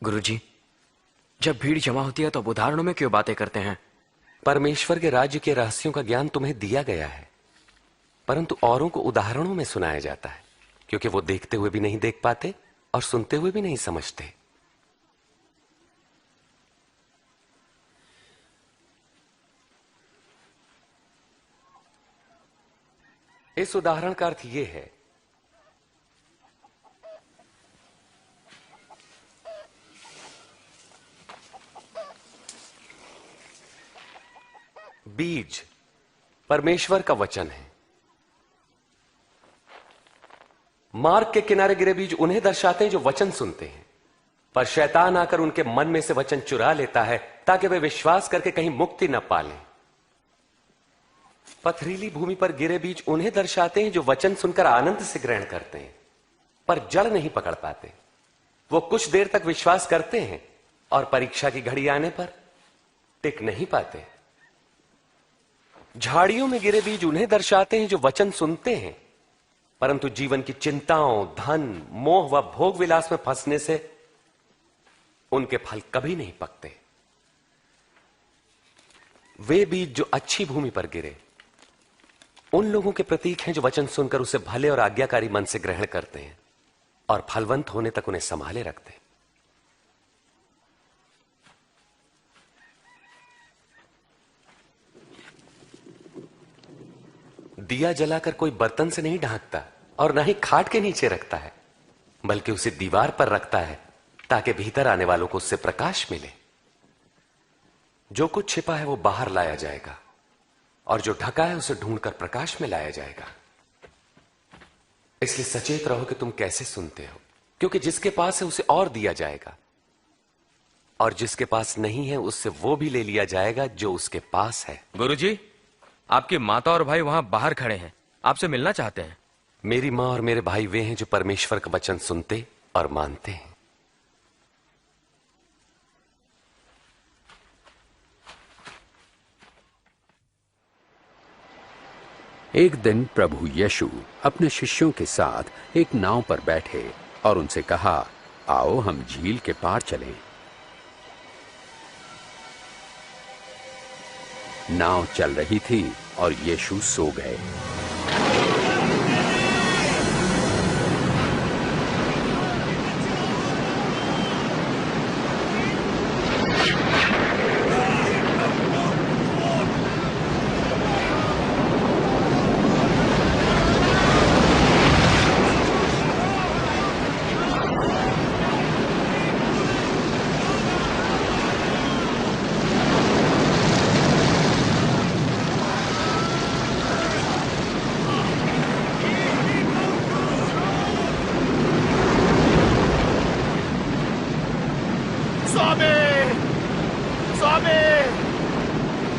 गुरुजी, जब भीड़ जमा होती है तो उदाहरणों में क्यों बातें करते हैं? परमेश्वर के राज्य के रहस्यों का ज्ञान तुम्हें दिया गया है, परंतु औरों को उदाहरणों में सुनाया जाता है, क्योंकि वो देखते हुए भी नहीं देख पाते और सुनते हुए भी नहीं समझते। इस उदाहरण का अर्थ यह है बीज परमेश्वर का वचन है। मार्ग के किनारे गिरे बीज उन्हें दर्शाते हैं जो वचन सुनते हैं, पर शैतान आकर उनके मन में से वचन चुरा लेता है ताकि वे विश्वास करके कहीं मुक्ति न पालें। पथरीली भूमि पर गिरे बीज उन्हें दर्शाते हैं जो वचन सुनकर आनंद से ग्रहण करते हैं, पर जड़ नहीं पकड़ पाते। वो कुछ देर तक विश्वास करते हैं और परीक्षा की घड़ी आने पर टिक नहीं पाते। झाड़ियों में गिरे बीज उन्हें दर्शाते हैं जो वचन सुनते हैं, परंतु जीवन की चिंताओं, धन, मोह व भोग विलास में फंसने से उनके फल कभी नहीं पकते। वे बीज जो अच्छी भूमि पर गिरे उन लोगों के प्रतीक हैं जो वचन सुनकर उसे भले और आज्ञाकारी मन से ग्रहण करते हैं और फलवंत होने तक उन्हें संभाले रखते हैं। दिया जलाकर कोई बर्तन से नहीं ढांकता और ना ही खाट के नीचे रखता है, बल्कि उसे दीवार पर रखता है ताकि भीतर आने वालों को उससे प्रकाश मिले। जो कुछ छिपा है वो बाहर लाया जाएगा और जो ढका है उसे ढूंढकर प्रकाश में लाया जाएगा। इसलिए सचेत रहो कि तुम कैसे सुनते हो, क्योंकि जिसके पास है उसे और दिया जाएगा और जिसके पास नहीं है उससे वो भी ले लिया जाएगा जो उसके पास है। गुरुजी, आपकी माता और भाई वहां बाहर खड़े हैं, आपसे मिलना चाहते हैं। मेरी मां और मेरे भाई वे हैं जो परमेश्वर का वचन सुनते और मानते हैं। एक दिन प्रभु यीशु अपने शिष्यों के साथ एक नाव पर बैठे और उनसे कहा, आओ हम झील के पार चलें। नाव चल रही थी और यीशु सो गए।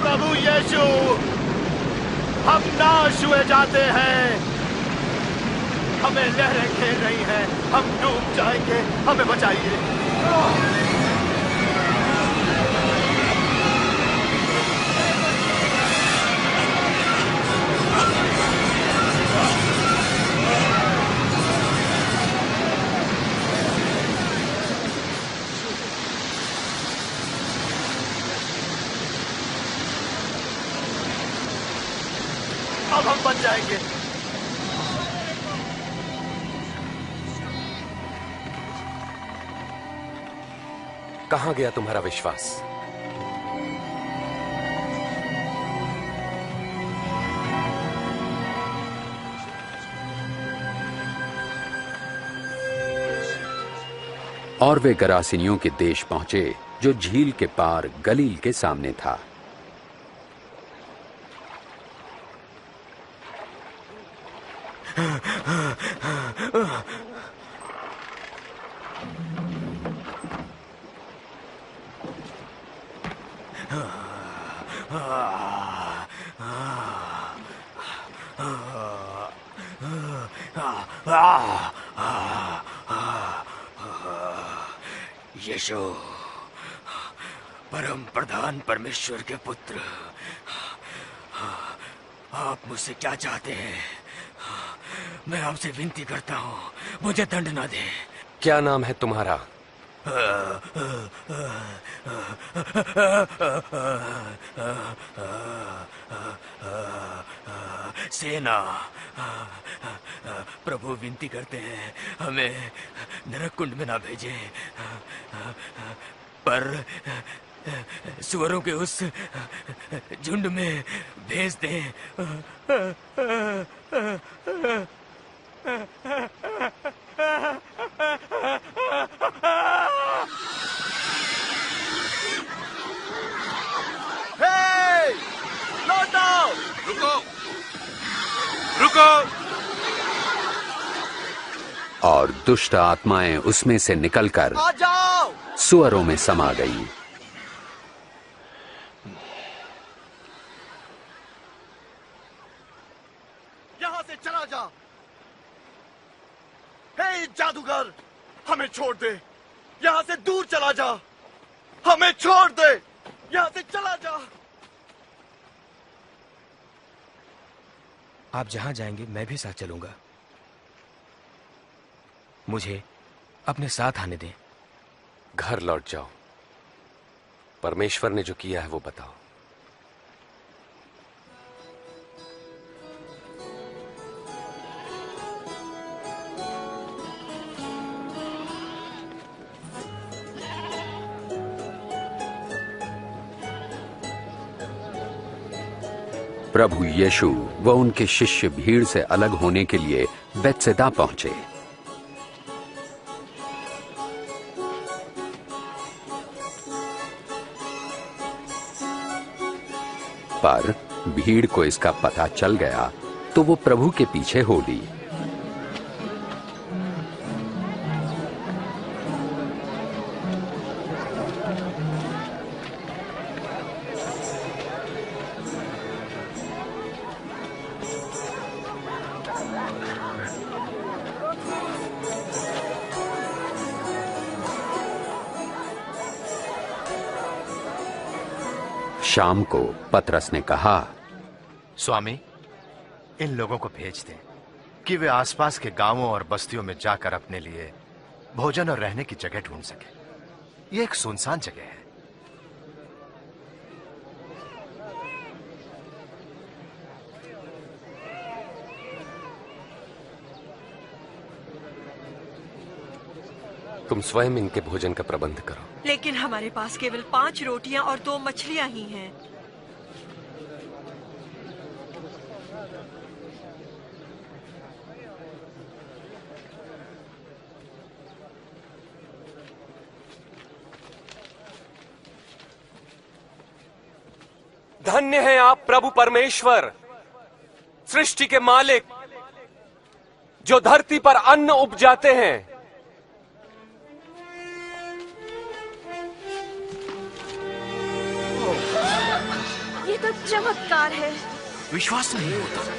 प्रभु यीशु, हम नाश हुए जाते हैं, हमें लहरें घेर रही हैं, हम डूब जाएंगे, हमें बचाइए। अब हम बच जाएंगे। कहां गया तुम्हारा विश्वास? और वे गरासिनियों के देश पहुंचे जो झील के पार गलील के सामने था। यीशु, परम प्रधान परमेश्वर के पुत्र, आप मुझसे क्या चाहते हैं? मैं आपसे विनती करता हूँ, मुझे दंड ना दे। क्या नाम है तुम्हारा? सेना। प्रभु विनती करते हैं हमें नरक कुंड में ना भेजें, पर सुअरों के उस झुंड में भेज दें। लौटो! रुको! रुको! और दुष्ट आत्माएं उसमें से निकलकर आ जाओ! सुअरों में समा गई। यहां से चला जा। हे जादूगर, हमें छोड़ दे। यहां से दूर चला जा। हमें छोड़ दे। यहां से चला जा। आप जहां जाएंगे मैं भी साथ चलूंगा। मुझे अपने साथ आने दें। घर लौट जाओ। परमेश्वर ने जो किया है वो बताओ। प्रभु यीशु व उनके शिष्य भीड़ से अलग होने के लिए बेत्सैदा पहुंचे। पर भीड़ को इसका पता चल गया तो वो प्रभु के पीछे हो ली। शाम को पतरस ने कहा, स्वामी, इन लोगों को भेज दें कि वे आसपास के गांवों और बस्तियों में जाकर अपने लिए भोजन और रहने की जगह ढूंढ सके। ये एक सुनसान जगह है। तुम स्वयं इनके भोजन का प्रबंध करो। लेकिन हमारे पास केवल 5 रोटियां और 2 मछलियां ही हैं। धन्य है आप प्रभु परमेश्वर, सृष्टि के मालिक, जो धरती पर अन्न उपजाते हैं। ये तो चमत्कार है। विश्वास नहीं होता।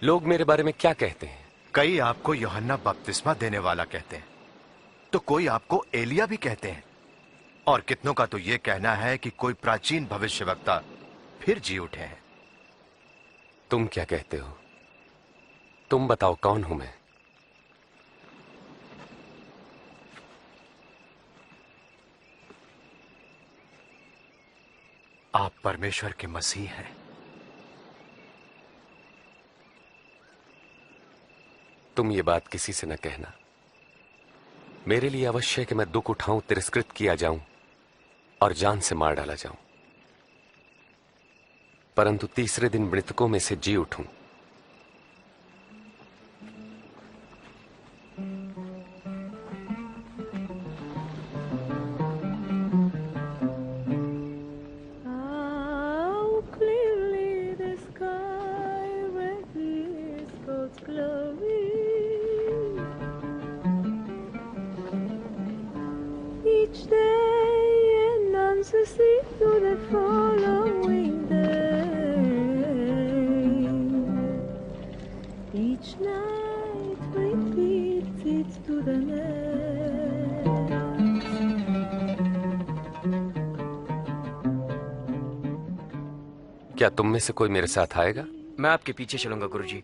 लोग मेरे बारे में क्या कहते हैं? कई आपको यूहन्ना बपतिस्मा देने वाला कहते हैं, तो कोई आपको एलिया भी कहते हैं, और कितनों का तो ये कहना है कि कोई प्राचीन भविष्यवक्ता फिर जी उठे हैं। तुम क्या कहते हो? तुम बताओ, कौन हूं मैं? आप परमेश्वर के मसीह हैं। तुम ये बात किसी से न कहना। मेरे लिए अवश्य है कि मैं दुख उठाऊं, तिरस्कृत किया जाऊं और जान से मार डाला जाऊं, परंतु तीसरे दिन मृतकों में से जी उठूं। Each day an answer to the following day. Each night repeats it to the next. क्या तुम में से कोई मेरे साथ आएगा? मैं आपके पीछे चलूंगा गुरुजी,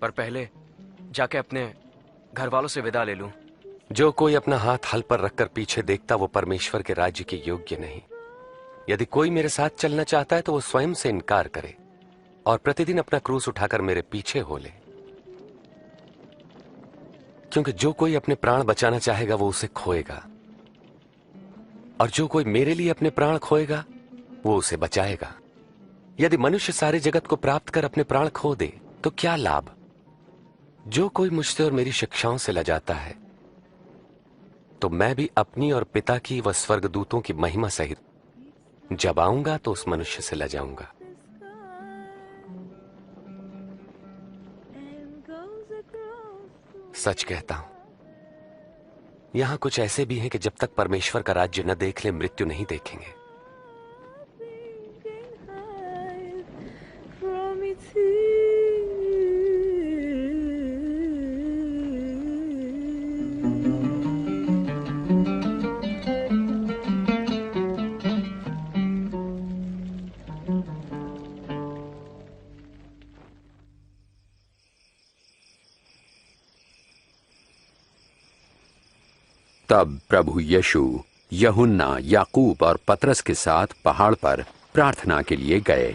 पर पहले जाके अपने घर वालों से विदा ले लूं। जो कोई अपना हाथ हल पर रखकर पीछे देखता वो परमेश्वर के राज्य के योग्य नहीं। यदि कोई मेरे साथ चलना चाहता है तो वो स्वयं से इनकार करे और प्रतिदिन अपना क्रूस उठाकर मेरे पीछे हो ले। क्योंकि जो कोई अपने प्राण बचाना चाहेगा वो उसे खोएगा, और जो कोई मेरे लिए अपने प्राण खोएगा वो उसे बचाएगा। यदि मनुष्य सारे जगत को प्राप्त कर अपने प्राण खो दे तो क्या लाभ? जो कोई मुझसे और मेरी शिक्षाओं से लजाता है तो मैं भी अपनी और पिता की व स्वर्गदूतों की महिमा सहित जब आऊंगा तो उस मनुष्य से लजाऊंगा। सच कहता हूं, यहां कुछ ऐसे भी हैं कि जब तक परमेश्वर का राज्य न देख ले मृत्यु नहीं देखेंगे। तब प्रभु यीशु यूहन्ना, याकूब और पतरस के साथ पहाड़ पर प्रार्थना के लिए गए।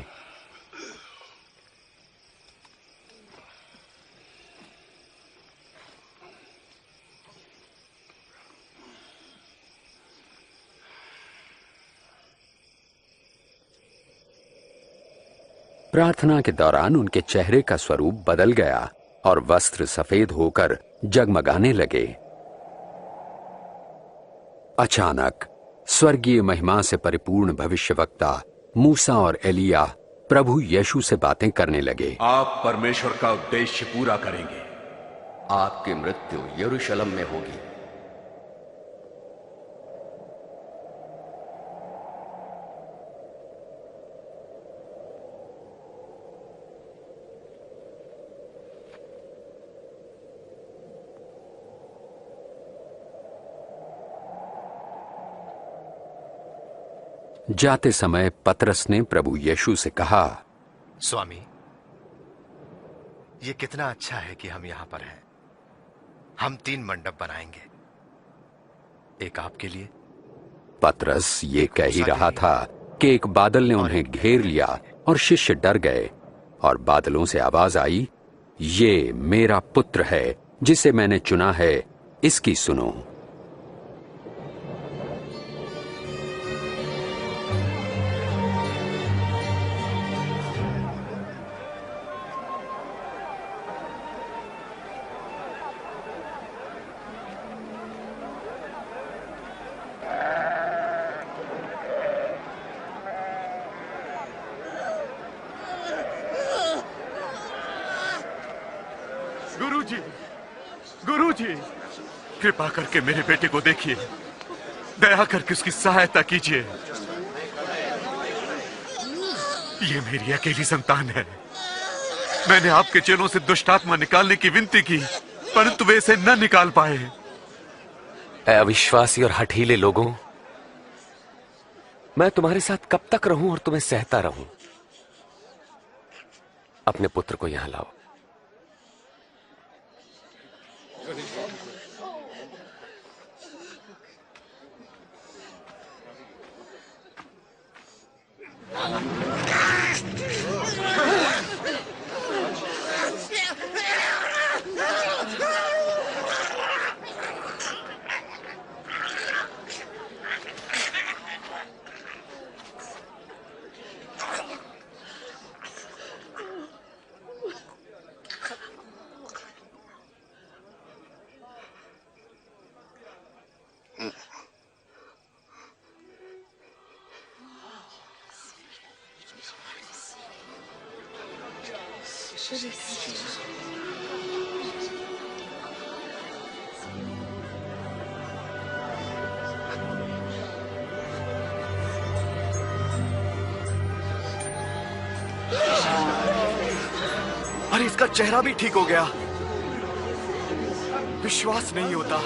प्रार्थना के दौरान उनके चेहरे का स्वरूप बदल गया और वस्त्र सफेद होकर जगमगाने लगे। अचानक स्वर्गीय महिमा से परिपूर्ण भविष्यवक्ता मूसा और एलिया प्रभु यीशु से बातें करने लगे। आप परमेश्वर का उद्देश्य पूरा करेंगे। आपकी मृत्यु यरूशलेम में होगी। जाते समय पतरस ने प्रभु यीशु से कहा, स्वामी, ये कितना अच्छा है कि हम यहां पर हैं। हम 3 मंडप बनाएंगे, एक आपके लिए। पतरस ये कह ही रहा था कि एक बादल ने उन्हें घेर लिया और शिष्य डर गए और बादलों से आवाज आई, ये मेरा पुत्र है जिसे मैंने चुना है, इसकी सुनो। गुरुजी, कृपा करके मेरे बेटे को देखिए, दया करके उसकी सहायता कीजिए। ये मेरी अकेली संतान है। मैंने आपके चेलों से दुष्ट आत्मा निकालने की विनती की, परंतु वे इसे न निकाल पाए। अविश्वासी और हठीले लोगों, मैं तुम्हारे साथ कब तक रहूं और तुम्हें सहता रहूं? अपने पुत्र को यहां लाओ। अरे इसका चेहरा भी ठीक हो गया। विश्वास नहीं होता।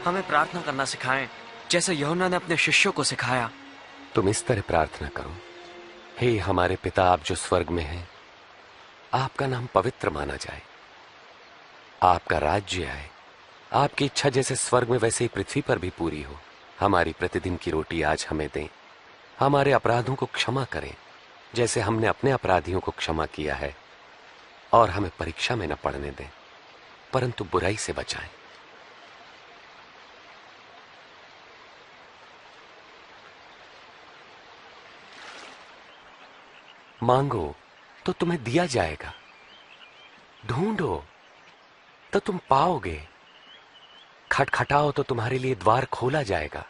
हमें प्रार्थना करना सिखाएं, जैसे यूहन्ना ने अपने शिष्यों को सिखाया। तुम इस तरह प्रार्थना करो, हे हमारे पिता आप जो स्वर्ग में हैं, आपका नाम पवित्र माना जाए, आपका राज्य आए, आपकी इच्छा जैसे स्वर्ग में वैसे ही पृथ्वी पर भी पूरी हो। हमारी प्रतिदिन की रोटी आज हमें दें, हमारे अपराधों को क्षमा करें जैसे हमने अपने अपराधियों को क्षमा किया है, और हमें परीक्षा में न पड़ने दें परंतु बुराई से बचाएं। मांगो तो तुम्हें दिया जाएगा, ढूंढो तो तुम पाओगे, खटखटाओ तो तुम्हारे लिए द्वार खोला जाएगा।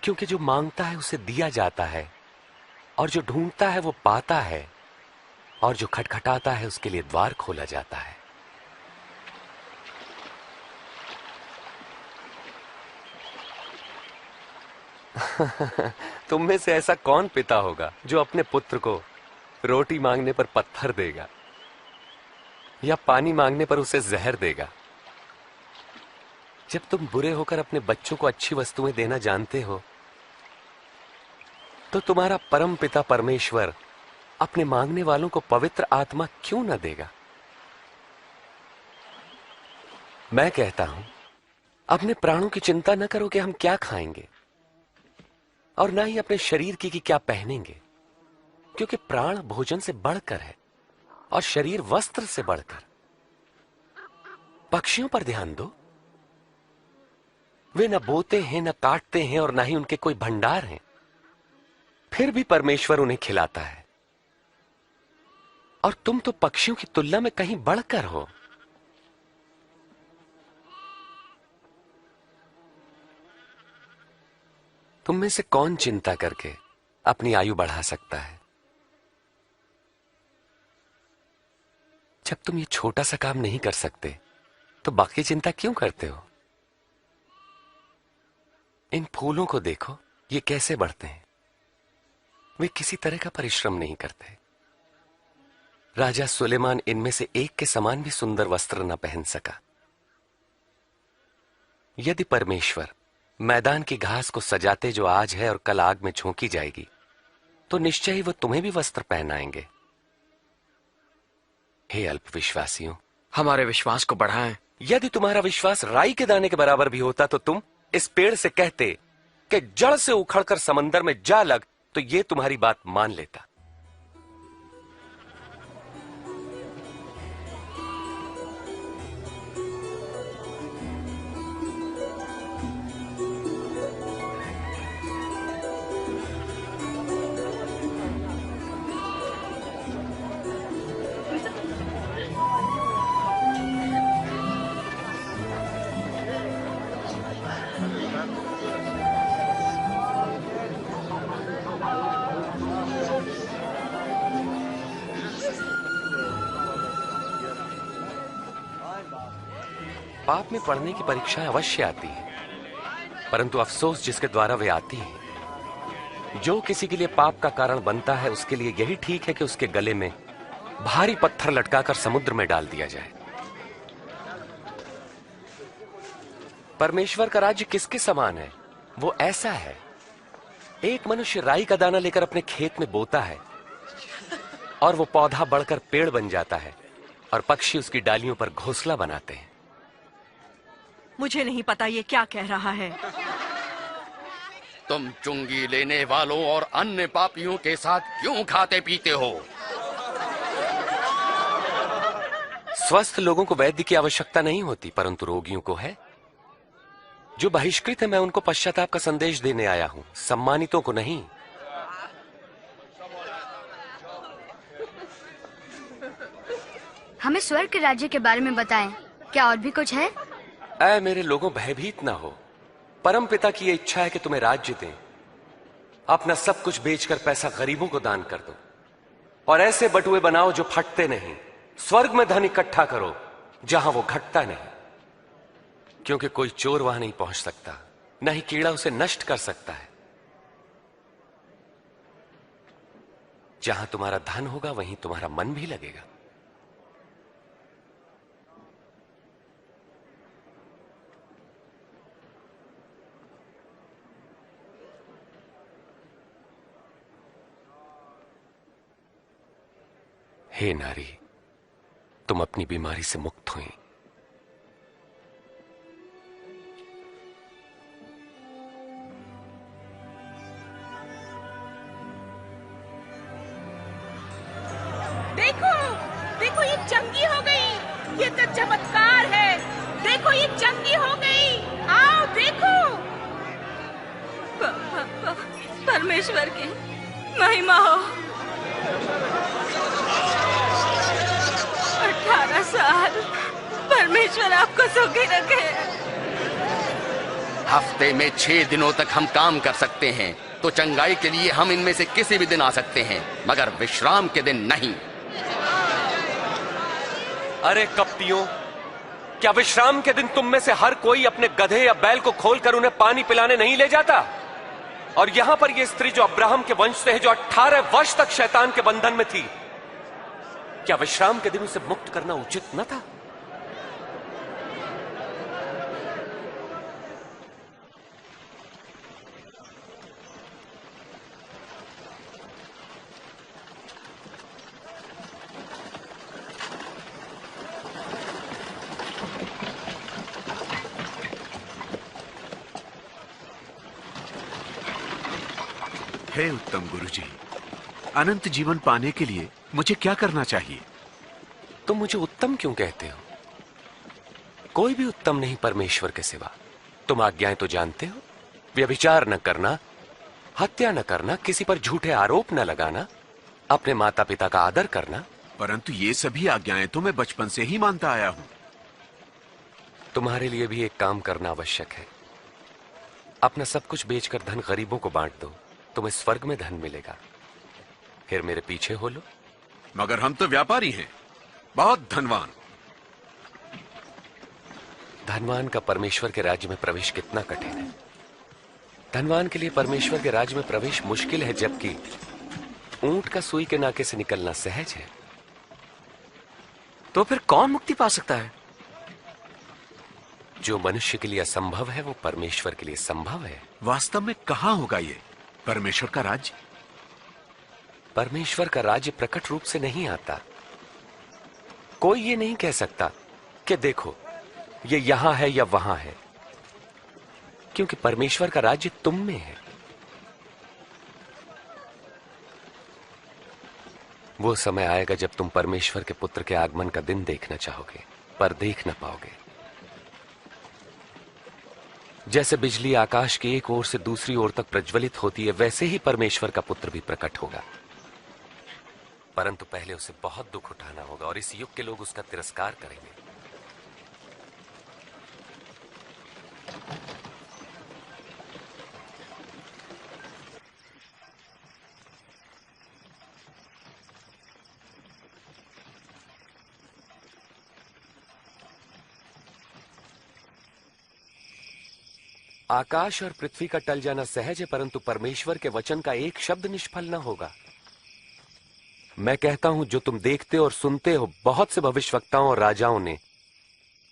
क्योंकि जो मांगता है उसे दिया जाता है, और जो ढूंढता है वो पाता है, और जो खटखटाता है उसके लिए द्वार खोला जाता है। तुम में से ऐसा कौन पिता होगा जो अपने पुत्र को रोटी मांगने पर पत्थर देगा या पानी मांगने पर उसे जहर देगा? जब तुम बुरे होकर अपने बच्चों को अच्छी वस्तुएं देना जानते हो, तो तुम्हारा परम पिता परमेश्वर अपने मांगने वालों को पवित्र आत्मा क्यों न देगा? मैं कहता हूं, अपने प्राणों की चिंता न करो कि हम क्या खाएंगे, और ना ही अपने शरीर की कि क्या पहनेंगे, क्योंकि प्राण भोजन से बढ़कर है और शरीर वस्त्र से बढ़कर। पक्षियों पर ध्यान दो, वे न बोते हैं, न काटते हैं, और ना ही उनके कोई भंडार हैं, फिर भी परमेश्वर उन्हें खिलाता है। और तुम तो पक्षियों की तुलना में कहीं बढ़कर हो। तुम में से कौन चिंता करके अपनी आयु बढ़ा सकता है? जब तुम ये छोटा सा काम नहीं कर सकते तो बाकी चिंता क्यों करते हो? इन फूलों को देखो, ये कैसे बढ़ते हैं। वे किसी तरह का परिश्रम नहीं करते। राजा सुलेमान इनमें से एक के समान भी सुंदर वस्त्र न पहन सका। यदि परमेश्वर मैदान की घास को सजाते जो आज है और कल आग में झोंकी जाएगी, तो निश्चय ही वो तुम्हें भी वस्त्र पहनाएंगे। हे अल्पविश्वासियों, हमारे विश्वास को बढ़ाएं। यदि तुम्हारा विश्वास राई के दाने के बराबर भी होता तो तुम इस पेड़ से कहते कि जड़ से उखड़कर समंदर में जा लग, तो ये तुम्हारी बात मान लेता। पाप में पढ़ने की परीक्षाएं अवश्य आती हैं, परंतु अफसोस जिसके द्वारा वे आती हैं। जो किसी के लिए पाप का कारण बनता है, उसके लिए यही ठीक है कि उसके गले में भारी पत्थर लटकाकर समुद्र में डाल दिया जाए। परमेश्वर का राज्य किसके समान है? वो ऐसा है, एक मनुष्य राई का दाना लेकर अपने खेत में बोता है, और वो पौधा बढ़कर पेड़ बन जाता है, और पक्षी उसकी डालियों पर घोंसला बनाते हैं। मुझे नहीं पता ये क्या कह रहा है। तुम चुंगी लेने वालों और अन्य पापियों के साथ क्यों खाते पीते हो? स्वस्थ लोगों को वैद्य की आवश्यकता नहीं होती, परंतु रोगियों को है। जो बहिष्कृत है, मैं उनको पश्चाताप का संदेश देने आया हूं, सम्मानितों को नहीं। हमें स्वर्ग के राज्य के बारे में बताएं। क्या और भी कुछ है? ऐ मेरे लोगों, भयभीत ना हो। परम पिता की यह इच्छा है कि तुम्हें राज्य दें। अपना सब कुछ बेचकर पैसा गरीबों को दान कर दो और ऐसे बटुए बनाओ जो फटते नहीं। स्वर्ग में धन इकट्ठा करो जहां वो घटता नहीं, क्योंकि कोई चोर वहां नहीं पहुंच सकता, न ही कीड़ा उसे नष्ट कर सकता है। जहां तुम्हारा धन होगा वहीं तुम्हारा मन भी लगेगा। हे नारी, तुम अपनी बीमारी से मुक्त हुई। देखो, देखो ये चंगी हो गई। ये तो चमत्कार है। देखो ये चंगी हो गई। आओ देखो। परमेश्वर की महिमा हो। 18 साल परमेश्वर आपको सुखी रखे। हफ्ते में 6 दिनों तक हम काम कर सकते हैं, तो चंगाई के लिए हम इनमें से किसी भी दिन आ सकते हैं, मगर विश्राम के दिन नहीं। अरे कपटियों, क्या विश्राम के दिन तुम में से हर कोई अपने गधे या बैल को खोलकर उन्हें पानी पिलाने नहीं ले जाता? और यहां पर यह स्त्री जो अब्राहम के वंश से है, जो 18 वर्ष तक शैतान के बंधन में थी, क्या विश्राम के दिन उसे मुक्त करना उचित न था? हे उत्तम गुरुजी, अनंत जीवन पाने के लिए मुझे क्या करना चाहिए? तुम मुझे उत्तम क्यों कहते हो? कोई भी उत्तम नहीं परमेश्वर के सिवा। तुम आज्ञाएं तो जानते हो। व्यभिचार न करना, हत्या न करना, किसी पर झूठे आरोप न लगाना, अपने माता पिता का आदर करना। परंतु ये सभी आज्ञाएं तो मैं बचपन से ही मानता आया हूं। तुम्हारे लिए भी एक काम करना आवश्यक है। अपना सब कुछ बेचकर धन गरीबों को बांट दो, तुम्हें स्वर्ग में धन मिलेगा। फिर मेरे पीछे हो लो। मगर हम तो व्यापारी हैं, बहुत धनवान। धनवान का परमेश्वर के राज्य में प्रवेश कितना कठिन है। धनवान के लिए परमेश्वर के राज्य में प्रवेश मुश्किल है, जबकि ऊंट का सुई के नाके से निकलना सहज है। तो फिर कौन मुक्ति पा सकता है? जो मनुष्य के लिए असंभव है वो परमेश्वर के लिए संभव है। वास्तव में कहां होगा ये परमेश्वर का राज्य? परमेश्वर का राज्य प्रकट रूप से नहीं आता। कोई ये नहीं कह सकता कि देखो ये यहां है या वहां है, क्योंकि परमेश्वर का राज्य तुम में है। वो समय आएगा जब तुम परमेश्वर के पुत्र के आगमन का दिन देखना चाहोगे, पर देख ना पाओगे। जैसे बिजली आकाश की एक ओर से दूसरी ओर तक प्रज्वलित होती है, वैसे ही परमेश्वर का पुत्र भी प्रकट होगा। परंतु पहले उसे बहुत दुख उठाना होगा और इस युग के लोग उसका तिरस्कार करेंगे। आकाश और पृथ्वी का टल जाना सहज है, परंतु परमेश्वर के वचन का एक शब्द निष्फल न होगा। मैं कहता हूं, जो तुम देखते और सुनते हो, बहुत से भविष्यवक्ताओं और राजाओं ने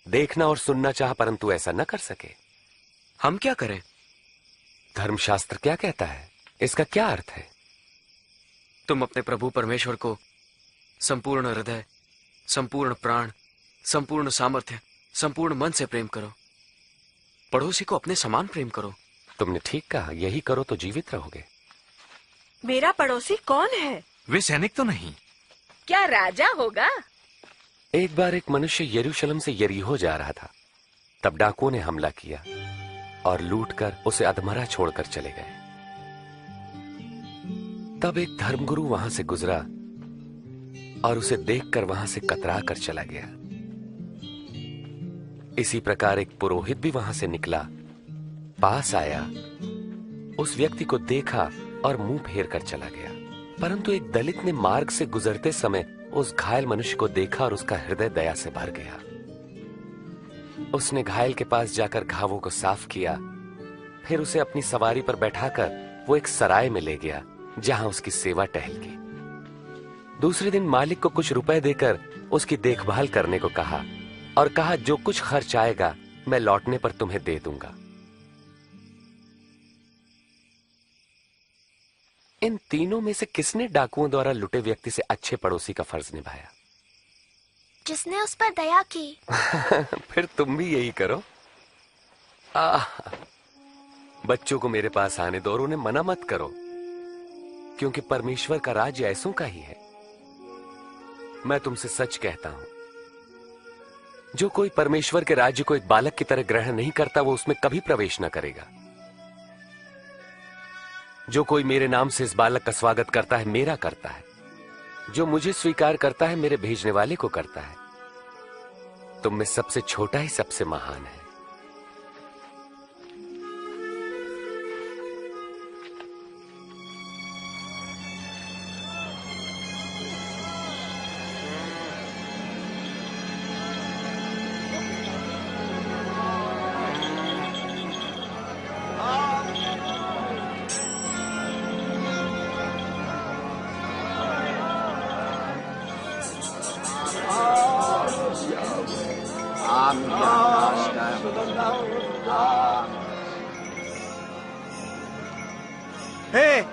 देखना और सुनना चाहा, परंतु ऐसा न कर सके। हम क्या करें? धर्मशास्त्र क्या कहता है? इसका क्या अर्थ है? तुम अपने प्रभु परमेश्वर को संपूर्ण हृदय, संपूर्ण प्राण, संपूर्ण सामर्थ्य, संपूर्ण मन से प्रेम करो। पड़ोसी को अपने समान प्रेम करो। तुमने ठीक कहा, यही करो तो जीवित रहोगे। मेरा पड़ोसी कौन है? वे सैनिक तो नहीं? क्या राजा होगा? एक बार एक मनुष्य यरूशलेम से यरीहो जा रहा था। तब डाकुओं ने हमला किया और लूटकर उसे अधमरा छोड़कर चले गए। तब एक धर्मगुरु वहां से गुजरा और उसे देखकर वहां से कतरा कर चला गया। इसी प्रकार एक पुरोहित भी वहां से निकला, पास आया, उस व्यक्ति को देखा और मुंह फेर कर चला गया। परंतु एक दलित ने मार्ग से गुजरते समय उस घायल मनुष्य को देखा और उसका हृदय दया से भर गया। उसने घायल के पास जाकर घावों को साफ किया, फिर उसे अपनी सवारी पर बैठाकर वो एक सराय में ले गया जहां उसकी सेवा टहल की। दूसरे दिन मालिक को कुछ रुपए देकर उसकी देखभाल करने को कहा और कहा, जो कुछ खर्च आएगा मैं लौटने पर तुम्हें दे दूंगा। इन तीनों में से किसने डाकुओं द्वारा लुटे व्यक्ति से अच्छे पड़ोसी का फर्ज निभाया? जिसने उस पर दया की। फिर तुम भी यही करो। बच्चों को मेरे पास आने दो और उन्हें मना मत करो, क्योंकि परमेश्वर का राज्य ऐसों का ही है। मैं तुमसे सच कहता हूं, जो कोई परमेश्वर के राज्य को एक बालक की तरह ग्रहण नहीं करता, वो उसमें कभी प्रवेश न करेगा। जो कोई मेरे नाम से इस बालक का स्वागत करता है, मेरा करता है। जो मुझे स्वीकार करता है, मेरे भेजने वाले को करता है। तुम में सबसे छोटा ही सबसे महान है।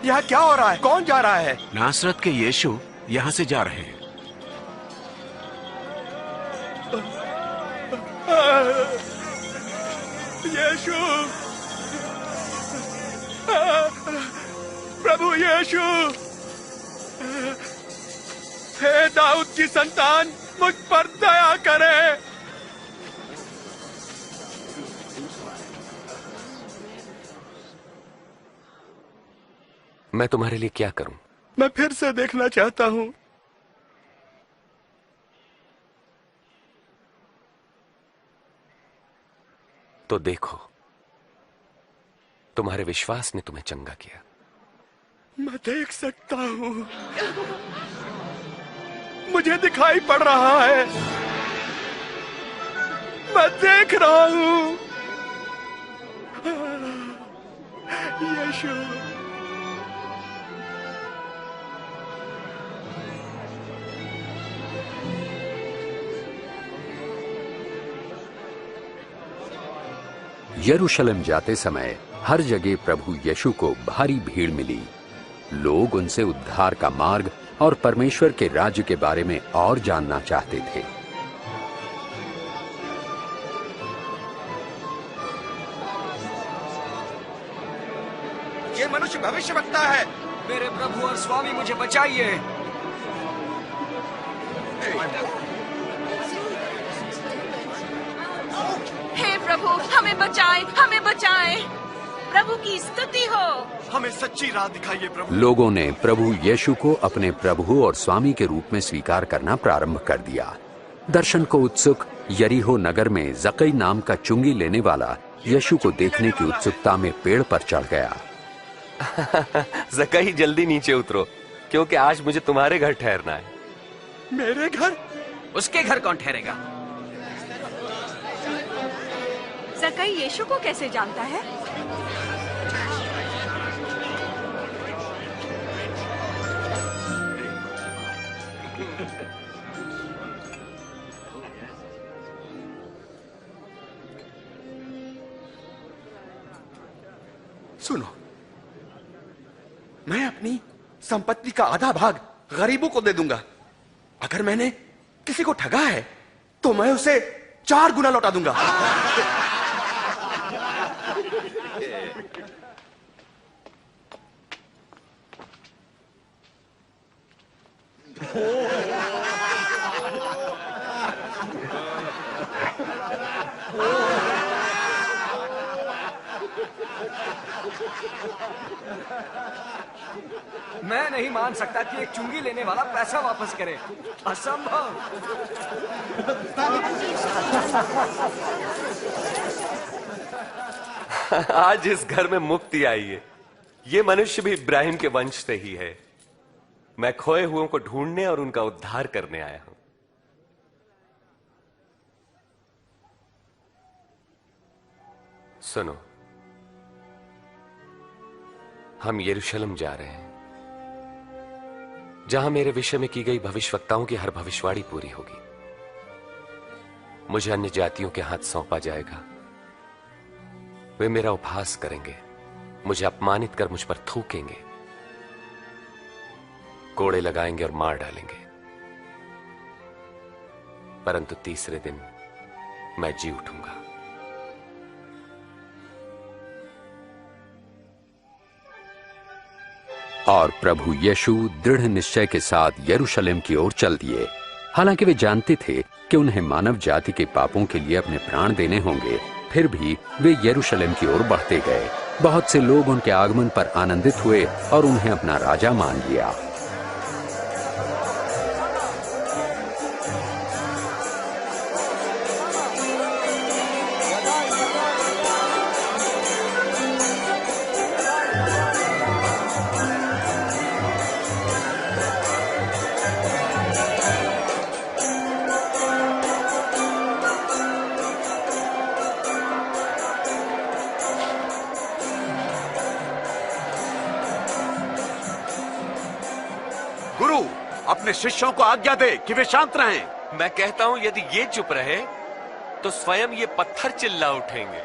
यहाँ क्या हो रहा है? कौन जा रहा है? नासरत के यीशु यहाँ से जा रहे हैं। यीशु, प्रभु यीशु, हे दाऊद की संतान, मुझ पर दया करे। मैं तुम्हारे लिए क्या करूं? मैं फिर से देखना चाहता हूं। तो देखो, तुम्हारे विश्वास ने तुम्हें चंगा किया। मैं देख सकता हूं, मुझे दिखाई पड़ रहा है, मैं देख रहा हूं। यीशु, यरूशलेम जाते समय हर जगह प्रभु यीशु को भारी भीड़ मिली। लोग उनसे उद्धार का मार्ग और परमेश्वर के राज्य के बारे में और जानना चाहते थे। ये मनुष्य भविष्यवक्ता है। मेरे प्रभु और स्वामी, मुझे बचाइए। हे प्रभु, हमें बचाए, हमें बचाए। प्रभु की स्तुति हो। हमें सच्ची राह दिखाइए प्रभु। लोगों ने प्रभु यीशु को अपने प्रभु और स्वामी के रूप में स्वीकार करना प्रारंभ कर दिया। दर्शन को उत्सुक यरीहो नगर में जकई नाम का चुंगी लेने वाला यीशु को देखने की उत्सुकता में पेड़ पर चढ़ गया। जकई, जल्दी नीचे उतरो, क्योंकि आज मुझे तुम्हारे घर ठहरना है। मेरे घर? उसके घर कौन ठहरेगा? जकई यीशु को कैसे जानता है? सुनो, मैं अपनी संपत्ति का आधा भाग गरीबों को दे दूंगा। अगर मैंने किसी को ठगा है तो मैं उसे 4 गुना लौटा दूंगा। मान सकता कि एक चुंगी लेने वाला पैसा वापस करे। असंभव। आज इस घर में मुक्ति आई है। ये मनुष्य भी इब्राहिम के वंश से ही है। मैं खोए हुओं को ढूंढने और उनका उद्धार करने आया हूं। सुनो, हम यरूशलेम जा रहे हैं, जहां मेरे विषय में की गई भविष्यवक्ताओं की हर भविष्यवाणी पूरी होगी। मुझे अन्य जातियों के हाथ सौंपा जाएगा। वे मेरा उपहास करेंगे, मुझे अपमानित कर मुझ पर थूकेंगे, कोड़े लगाएंगे और मार डालेंगे, परंतु तीसरे दिन मैं जी उठूंगा। और प्रभु यीशु दृढ़ निश्चय के साथ यरूशलेम की ओर चल दिए। हालांकि वे जानते थे कि उन्हें मानव जाति के पापों के लिए अपने प्राण देने होंगे, फिर भी वे यरूशलेम की ओर बढ़ते गए। बहुत से लोग उनके आगमन पर आनंदित हुए और उन्हें अपना राजा मान लिया। अपने शिष्यों को आज्ञा दे कि वे शांत रहें। मैं कहता हूं यदि ये चुप रहे तो स्वयं ये पत्थर चिल्ला उठेंगे।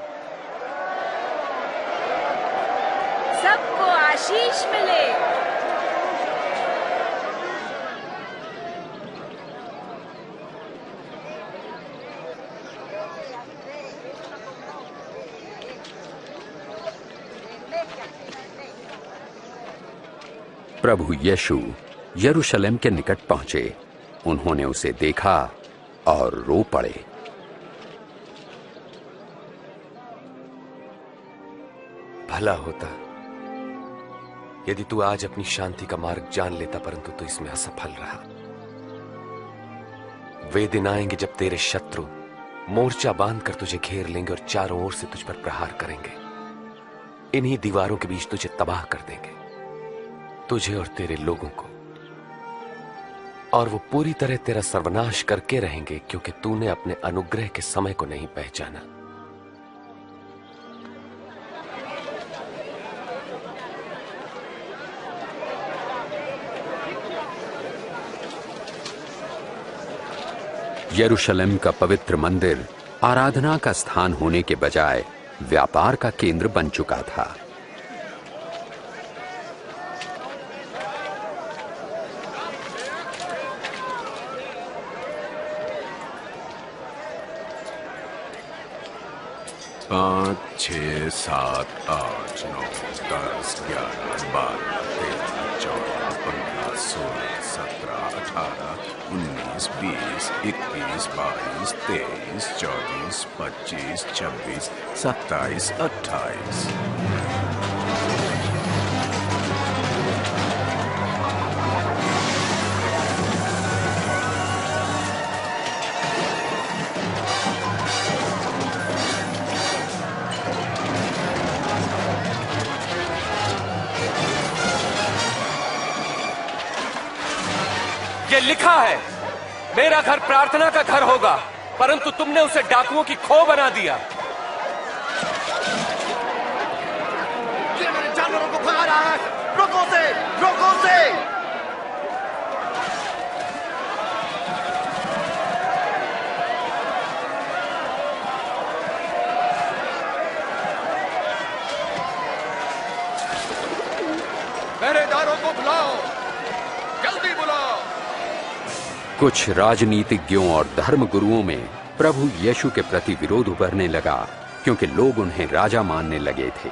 सबको आशीष मिले। प्रभु यीशु यरूशलेम के निकट पहुंचे। उन्होंने उसे देखा और रो पड़े। भला होता यदि तू आज अपनी शांति का मार्ग जान लेता, परंतु तू इसमें असफल रहा। वे दिन आएंगे जब तेरे शत्रु मोर्चा बांधकर तुझे घेर लेंगे और चारों ओर से तुझ पर प्रहार करेंगे। इन्हीं दीवारों के बीच तुझे तबाह कर देंगे, तुझे और तेरे लोगों को, और वो पूरी तरह तेरा सर्वनाश करके रहेंगे, क्योंकि तूने अपने अनुग्रह के समय को नहीं पहचाना। यरूशलेम का पवित्र मंदिर आराधना का स्थान होने के बजाय व्यापार का केंद्र बन चुका था। पाँच, 6, 7, 8, 9, 10, 11, 12, 13, 14, 15, 16, 17, 18, 19, 20, 21, 22, 23, 24, 25, 26, 27, 28। ये लिखा है, मेरा घर प्रार्थना का घर होगा, परंतु तुमने उसे डाकुओं की खो बना दिया। ये मेरे जानवरों को भगा रहा है। रोको उसे, रोको उसे। पहरेदारों को बुलाओ, जल्दी बुलाओ। कुछ राजनीतिज्ञों और धर्म गुरुओं में प्रभु यीशु के प्रति विरोध उभरने लगा, क्योंकि लोग उन्हें राजा मानने लगे थे।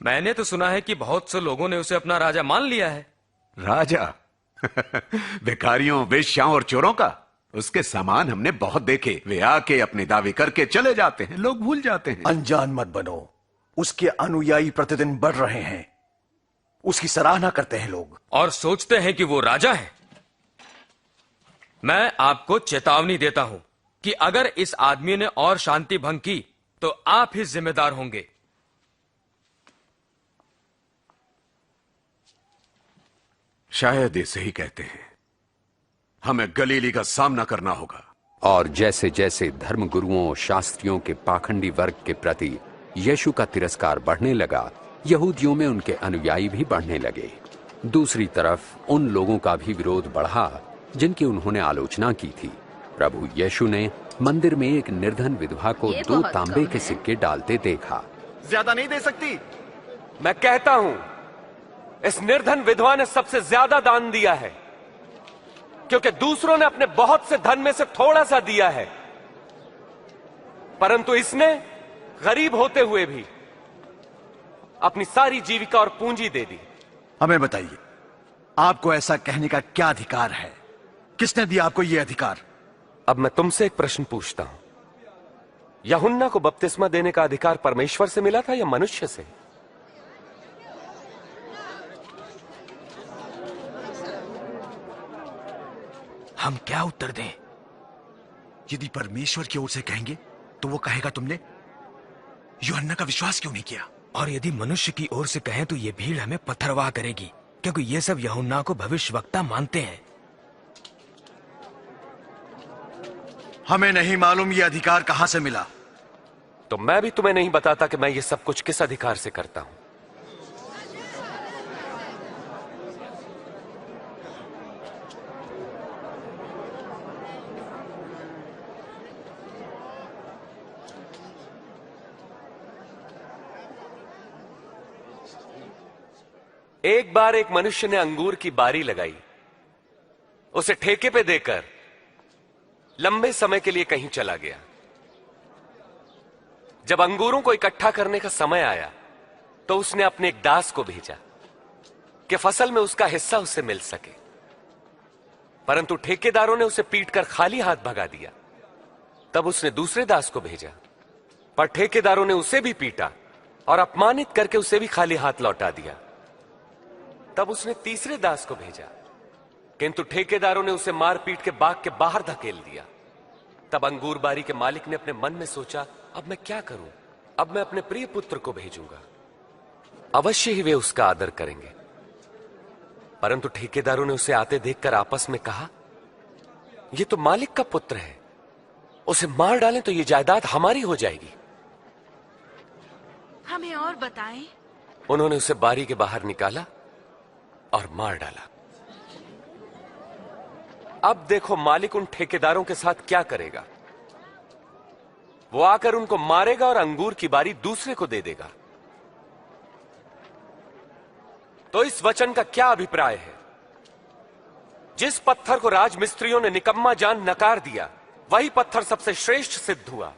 मैंने तो सुना है कि बहुत से लोगों ने उसे अपना राजा मान लिया है। राजा? भिखारियों, वेश्याओं और चोरों का? उसके सामान हमने बहुत देखे। वे आके अपने दावे करके चले जाते हैं, लोग भूल जाते हैं। अनजान मत बनो, उसके अनुयायी प्रतिदिन बढ़ रहे हैं। उसकी सराहना करते हैं लोग और सोचते हैं कि वो राजा है। मैं आपको चेतावनी देता हूं कि अगर इस आदमी ने और शांति भंग की तो आप ही जिम्मेदार होंगे। शायद इसे ही कहते हैं, हमें गलीली का सामना करना होगा। और जैसे जैसे धर्मगुरुओं और शास्त्रियों के पाखंडी वर्ग के प्रति यीशु का तिरस्कार बढ़ने लगा, यहूदियों में उनके अनुयायी भी बढ़ने लगे। दूसरी तरफ उन लोगों का भी विरोध बढ़ा जिनकी उन्होंने आलोचना की थी। प्रभु यीशु ने मंदिर में एक निर्धन विधवा को 2 तांबे के सिक्के डालते देखा। ज्यादा नहीं दे सकती? मैं कहता हूं, इस निर्धन विधवा ने सबसे ज्यादा दान दिया है, क्योंकि दूसरों ने अपने बहुत से धन में से थोड़ा सा दिया है, परंतु इसने गरीब होते हुए भी अपनी सारी जीविका और पूंजी दे दी। हमें बताइए, आपको ऐसा कहने का क्या अधिकार है? किसने दिया आपको यह अधिकार? अब मैं तुमसे एक प्रश्न पूछता हूं, यूहन्ना को बपतिस्मा देने का अधिकार परमेश्वर से मिला था या मनुष्य से? हम क्या उत्तर दें? यदि परमेश्वर की ओर से कहेंगे तो वो कहेगा तुमने यूहन्ना का विश्वास क्यों नहीं किया? और यदि मनुष्य की ओर से कहें तो ये भीड़ हमें पत्थरवाह करेगी, क्योंकि ये सब यूहन्ना को भविष्यवक्ता मानते हैं। हमें नहीं मालूम ये अधिकार कहां से मिला। तो मैं भी तुम्हें नहीं बताता कि मैं ये सब कुछ किस अधिकार से करता हूं। एक बार एक मनुष्य ने अंगूर की बारी लगाई, उसे ठेके पे देकर लंबे समय के लिए कहीं चला गया। जब अंगूरों को इकट्ठा करने का समय आया तो उसने अपने एक दास को भेजा कि फसल में उसका हिस्सा उससे मिल सके, परंतु ठेकेदारों ने उसे पीटकर खाली हाथ भगा दिया। तब उसने दूसरे दास को भेजा, पर ठेकेदारों ने उसे भी पीटा और अपमानित करके उसे भी खाली हाथ लौटा दिया। तब उसने तीसरे दास को भेजा, किंतु ठेकेदारों ने उसे मार पीट के बाग के बाहर धकेल दिया। तब अंगूर बारी के मालिक ने अपने मन में सोचा, अब मैं क्या करूं? अब मैं अपने प्रिय पुत्र को भेजूंगा, अवश्य ही वे उसका आदर करेंगे। परंतु ठेकेदारों ने उसे आते देखकर आपस में कहा, यह तो मालिक का पुत्र है, उसे मार डालें तो यह जायदाद हमारी हो जाएगी। हमें और बताएं। उन्होंने उसे बारी के बाहर निकाला और मार डाला। अब देखो मालिक उन ठेकेदारों के साथ क्या करेगा। वो आकर उनको मारेगा और अंगूर की बारी दूसरे को दे देगा। तो इस वचन का क्या अभिप्राय है? जिस पत्थर को राजमिस्त्रियों ने निकम्मा जान नकार दिया, वही पत्थर सबसे श्रेष्ठ सिद्ध हुआ।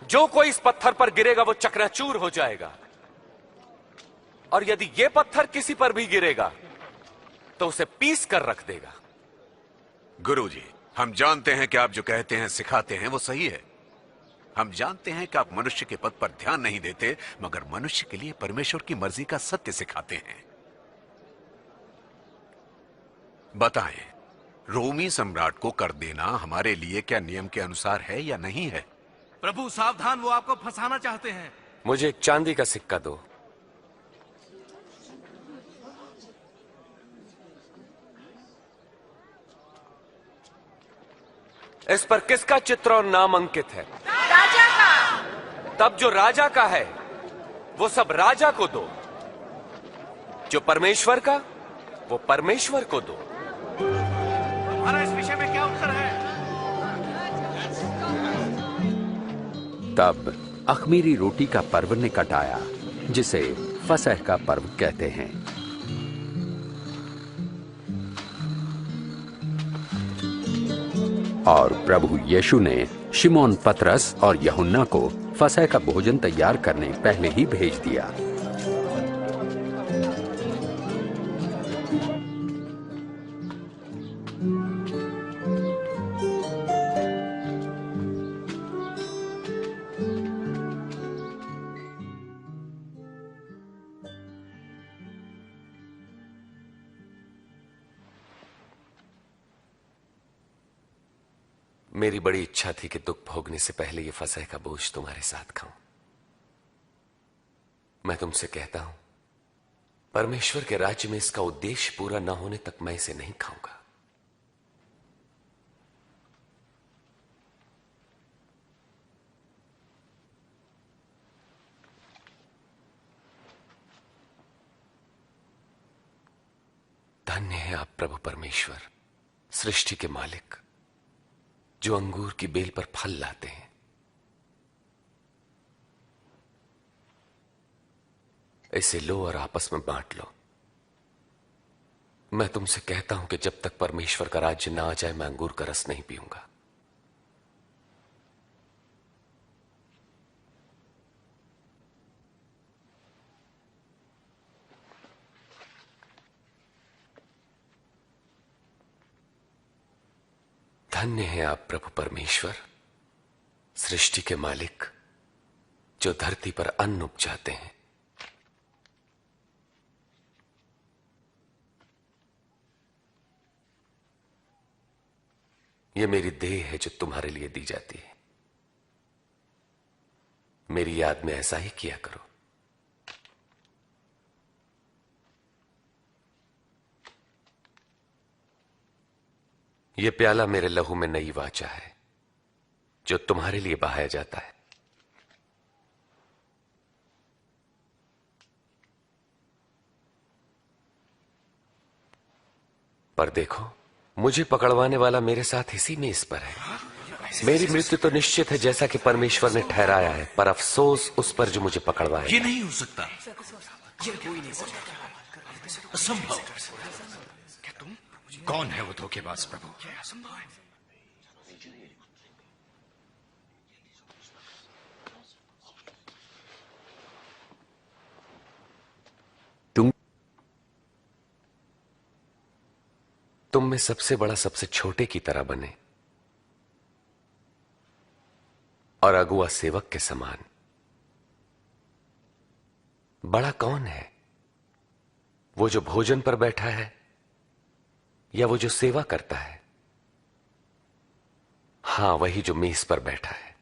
जो कोई इस पत्थर पर गिरेगा वो चकनाचूर हो जाएगा, और यदि यह पत्थर किसी पर भी गिरेगा तो उसे पीस कर रख देगा। गुरुजी, हम जानते हैं कि आप जो कहते हैं सिखाते हैं वो सही है। हम जानते हैं कि आप मनुष्य के पद पर ध्यान नहीं देते, मगर मनुष्य के लिए परमेश्वर की मर्जी का सत्य सिखाते हैं। बताएं, रोमी सम्राट को कर देना हमारे लिए क्या नियम के अनुसार है या नहीं है? प्रभु सावधान, वो आपको फंसाना चाहते हैं। मुझे एक चांदी का सिक्का दो। इस पर किसका चित्र और नाम अंकित है? राजा का। तब जो राजा का है वो सब राजा को दो, जो परमेश्वर का वो परमेश्वर को दो। हमारा इस विषय में क्या उत्तर है? तब अख़मीरी रोटी का पर्व निकट आया, जिसे फसह का पर्व कहते हैं। और प्रभु यीशु ने शिमोन पतरस और यूहन्ना को फसह का भोजन तैयार करने पहले ही भेज दिया। मेरी बड़ी इच्छा थी कि दुख भोगने से पहले ये फसह का बोझ तुम्हारे साथ खाऊं। मैं तुमसे कहता हूं, परमेश्वर के राज्य में इसका उद्देश्य पूरा न होने तक मैं इसे नहीं खाऊंगा। धन्य है आप प्रभु परमेश्वर, सृष्टि के मालिक, जो अंगूर की बेल पर फल लाते हैं। इसे लो और आपस में बांट लो। मैं तुमसे कहता हूं कि जब तक परमेश्वर का राज्य ना आ जाए मैं अंगूर का रस नहीं पीऊंगा। धन्य है आप प्रभु परमेश्वर, सृष्टि के मालिक, जो धरती पर अन्न उपजाते हैं। यह मेरी देह है जो तुम्हारे लिए दी जाती है। मेरी याद में ऐसा ही किया करो। यह प्याला मेरे लहू में नई वाचा है जो तुम्हारे लिए बहाया जाता है। पर देखो, मुझे पकड़वाने वाला मेरे साथ इसी मेज पर है। मेरी मृत्यु तो निश्चित है जैसा कि परमेश्वर ने ठहराया है, पर अफसोस उस पर जो मुझे पकड़वाए। ये नहीं हो सकता, ये कोई नहीं सकता, असंभव। कौन है वो धोखेबाज प्रभु? तुम में सबसे बड़ा सबसे छोटे की तरह बने और अगुआ सेवक के समान। बड़ा कौन है, वो जो भोजन पर बैठा है या वो जो सेवा करता है? हां, वही जो मेज पर बैठा है।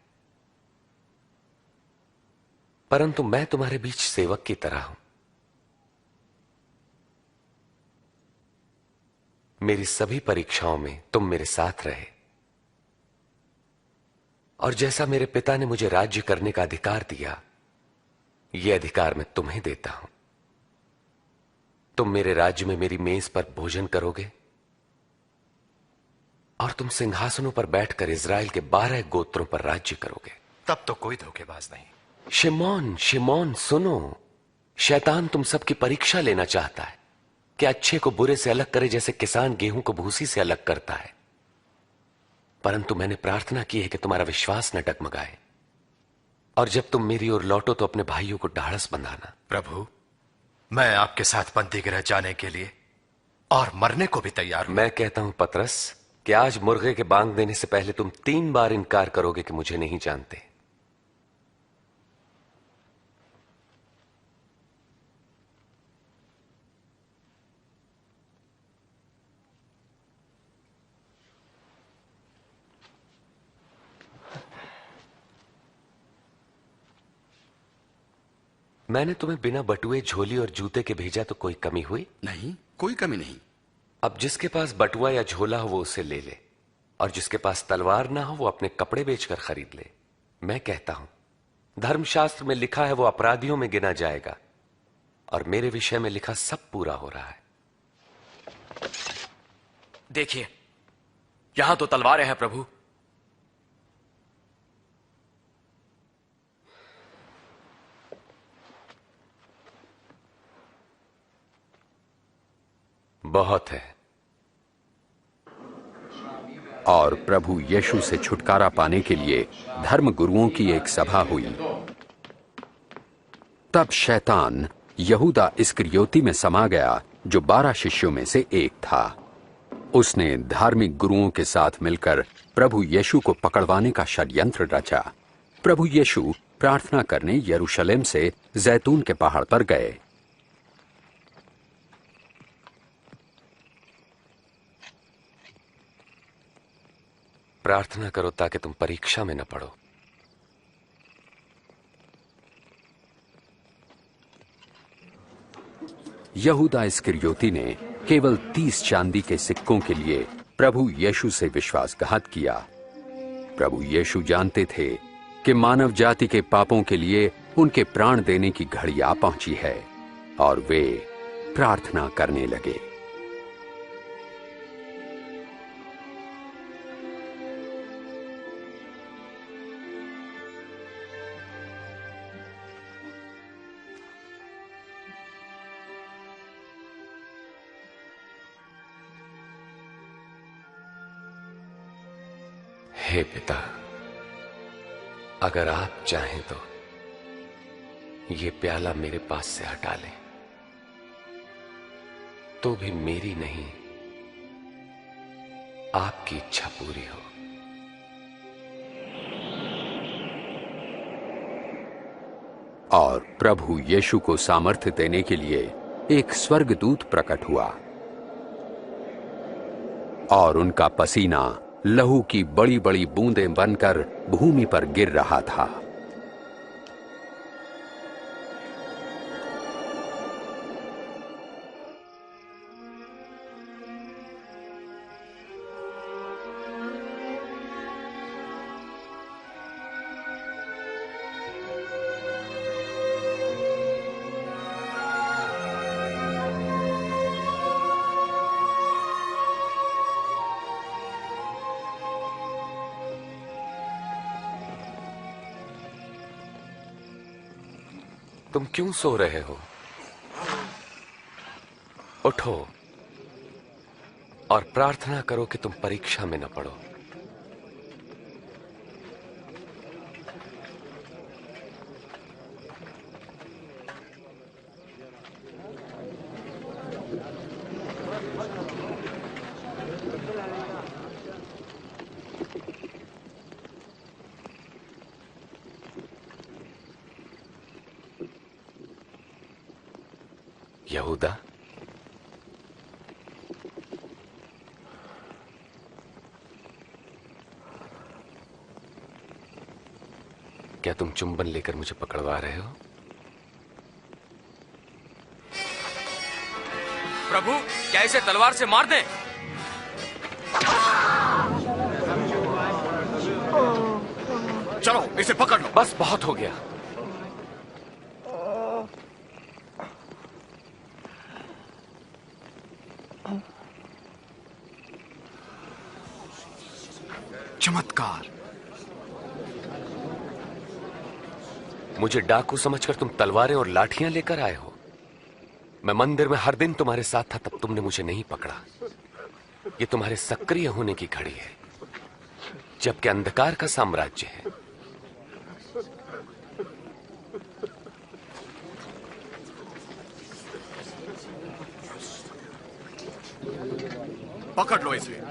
परंतु मैं तुम्हारे बीच सेवक की तरह हूं। मेरी सभी परीक्षाओं में तुम मेरे साथ रहे, और जैसा मेरे पिता ने मुझे राज्य करने का अधिकार दिया, यह अधिकार मैं तुम्हें देता हूं। तुम मेरे राज्य में मेरी मेज पर भोजन करोगे और तुम सिंहासनों पर बैठकर इज़राइल के 12 गोत्रों पर राज्य करोगे। तब तो कोई धोखेबाज नहीं। शिमोन, शिमोन सुनो, शैतान तुम सबकी परीक्षा लेना चाहता है कि अच्छे को बुरे से अलग करे, जैसे किसान गेहूं को भूसी से अलग करता है। परंतु मैंने प्रार्थना की है कि तुम्हारा विश्वास न डगमगाए, और जब तुम मेरी ओर लौटो तो अपने भाइयों को ढाढ़स बंधाना। प्रभु, मैं आपके साथ बंदीगृह जाने के लिए और मरने को भी तैयार हूं। मैं कहता हूं पतरस कि आज मुर्गे के बांग देने से पहले तुम 3 बार इनकार करोगे कि मुझे नहीं जानते। मैंने तुम्हें बिना बटुए, झोली और जूते के भेजा तो कोई कमी हुई? नहीं, कोई कमी नहीं। अब जिसके पास बटुआ या झोला हो वो उसे ले ले, और जिसके पास तलवार ना हो वो अपने कपड़े बेचकर खरीद ले। मैं कहता हूं, धर्मशास्त्र में लिखा है वो अपराधियों में गिना जाएगा, और मेरे विषय में लिखा सब पूरा हो रहा है। देखिए, यहां तो तलवारें हैं प्रभु। बहुत है। और प्रभु यीशु से छुटकारा पाने के लिए धर्म गुरुओं की एक सभा हुई। तब शैतान यहूदा इस्करियोती में समा गया, जो 12 शिष्यों में से एक था। उसने धार्मिक गुरुओं के साथ मिलकर प्रभु यीशु को पकड़वाने का षड्यंत्र रचा। प्रभु यीशु प्रार्थना करने यरूशलेम से जैतून के पहाड़ पर गए। प्रार्थना करो ताकि तुम परीक्षा में न पड़ो। यहूदा इस्करियोती ने केवल 30 चांदी के सिक्कों के लिए प्रभु यीशु से विश्वासघात किया। प्रभु यीशु जानते थे कि मानव जाति के पापों के लिए उनके प्राण देने की घड़ी आ पहुंची है, और वे प्रार्थना करने लगे। हे पिता, अगर आप चाहें तो ये प्याला मेरे पास से हटा लें, तो भी मेरी नहीं आपकी इच्छा पूरी हो। और प्रभु यीशु को सामर्थ्य देने के लिए एक स्वर्गदूत प्रकट हुआ, और उनका पसीना लहू की बड़ी बड़ी बूंदें बनकर भूमि पर गिर रहा था। तुम क्यों सो रहे हो? उठो और प्रार्थना करो कि तुम परीक्षा में न पड़ो। यहूदा, क्या तुम चुंबन लेकर मुझे पकड़वा रहे हो? प्रभु, क्या इसे तलवार से मार दें? चलो इसे पकड़ लो। बस बहुत हो गया। चमत्कार। मुझे डाकू समझकर तुम तलवारें और लाठियां लेकर आए हो। मैं मंदिर में हर दिन तुम्हारे साथ था, तब तुमने मुझे नहीं पकड़ा। ये तुम्हारे सक्रिय होने की घड़ी है, जबकि अंधकार का साम्राज्य है। पकड़ लो इसे।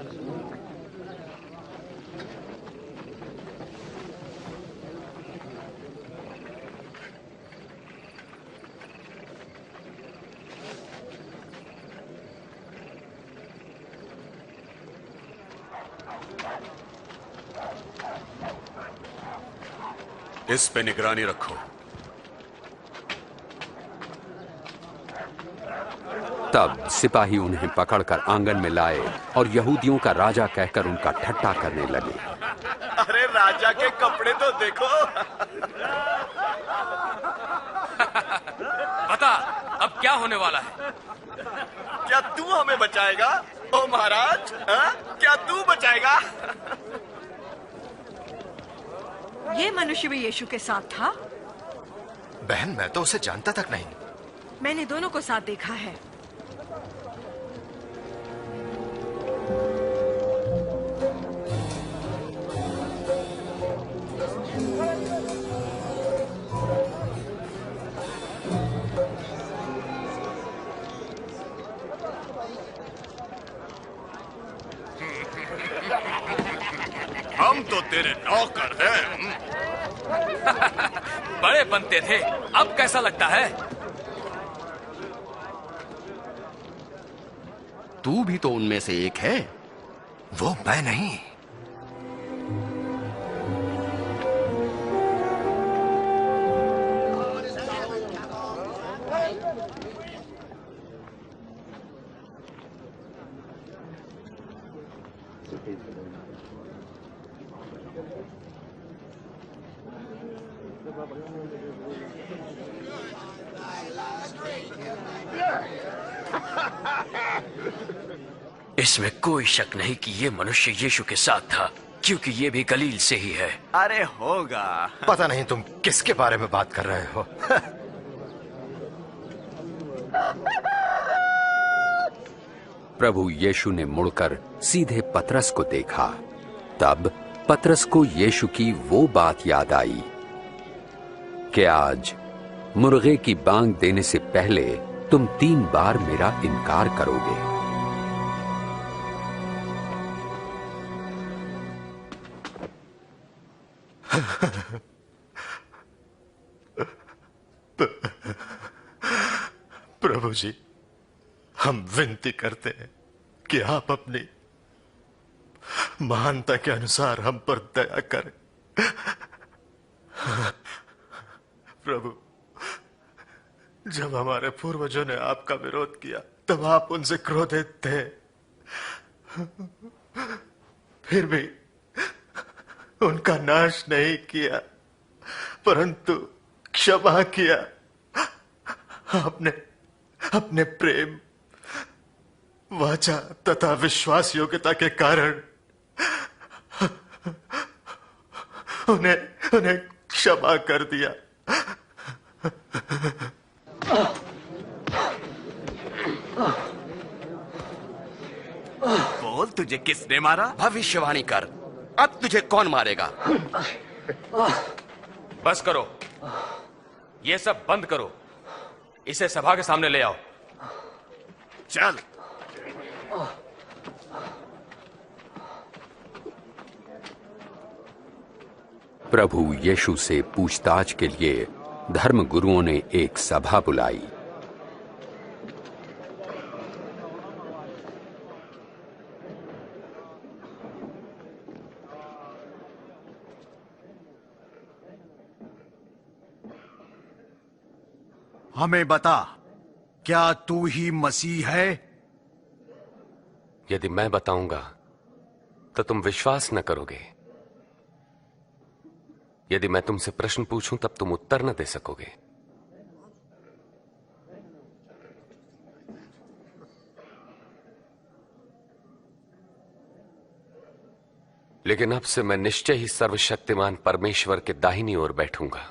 इस पे निगरानी रखो। तब सिपाही उन्हें पकड़कर आंगन में लाए और यहूदियों का राजा कहकर उनका ठट्टा करने लगे। अरे राजा के कपड़े तो देखो। बता, अब क्या होने वाला है? क्या तू हमें बचाएगा? ओ महाराज, क्या तू बचाएगा? ये मनुष्य भी यीशु के साथ था? बहन, मैं तो उसे जानता तक नहीं। मैंने दोनों को साथ देखा है। हम तो तेरे नौकर हैं। बड़े बनते थे, अब कैसा लगता है? तू भी तो उनमें से एक है। वो मैं नहीं। इसमें कोई शक नहीं कि ये मनुष्य यीशु के साथ था, क्योंकि ये भी गलील से ही है। अरे होगा। पता नहीं तुम किसके बारे में बात कर रहे हो। प्रभु यीशु ने मुड़कर सीधे पतरस को देखा। तब पतरस को यीशु की वो बात याद आई कि आज मुर्गे की बांग देने से पहले तुम 3 बार मेरा इनकार करोगे। प्रभु जी, हम विनती करते हैं कि आप अपनी महानता के अनुसार हम पर दया करें। प्रभु, जब हमारे पूर्वजों ने आपका विरोध किया तब आप उनसे क्रोधित थे, फिर भी उनका नाश नहीं किया, परंतु क्षमा किया। आपने अपने प्रेम, वाचा तथा विश्वास योग्यता के कारण उन्हें क्षमा कर दिया। बोल, तुझे किसने मारा? भविष्यवाणी कर, अब तुझे कौन मारेगा? बस करो, ये सब बंद करो, इसे सभा के सामने ले आओ। चल। प्रभु यीशु से पूछताछ के लिए धर्म गुरुओं ने एक सभा बुलाई। हमें बता, क्या तू ही मसीह है? यदि मैं बताऊंगा तो तुम विश्वास न करोगे। यदि मैं तुमसे प्रश्न पूछूं तब तुम उत्तर न दे सकोगे। लेकिन अब से मैं निश्चय ही सर्वशक्तिमान परमेश्वर के दाहिनी ओर बैठूंगा।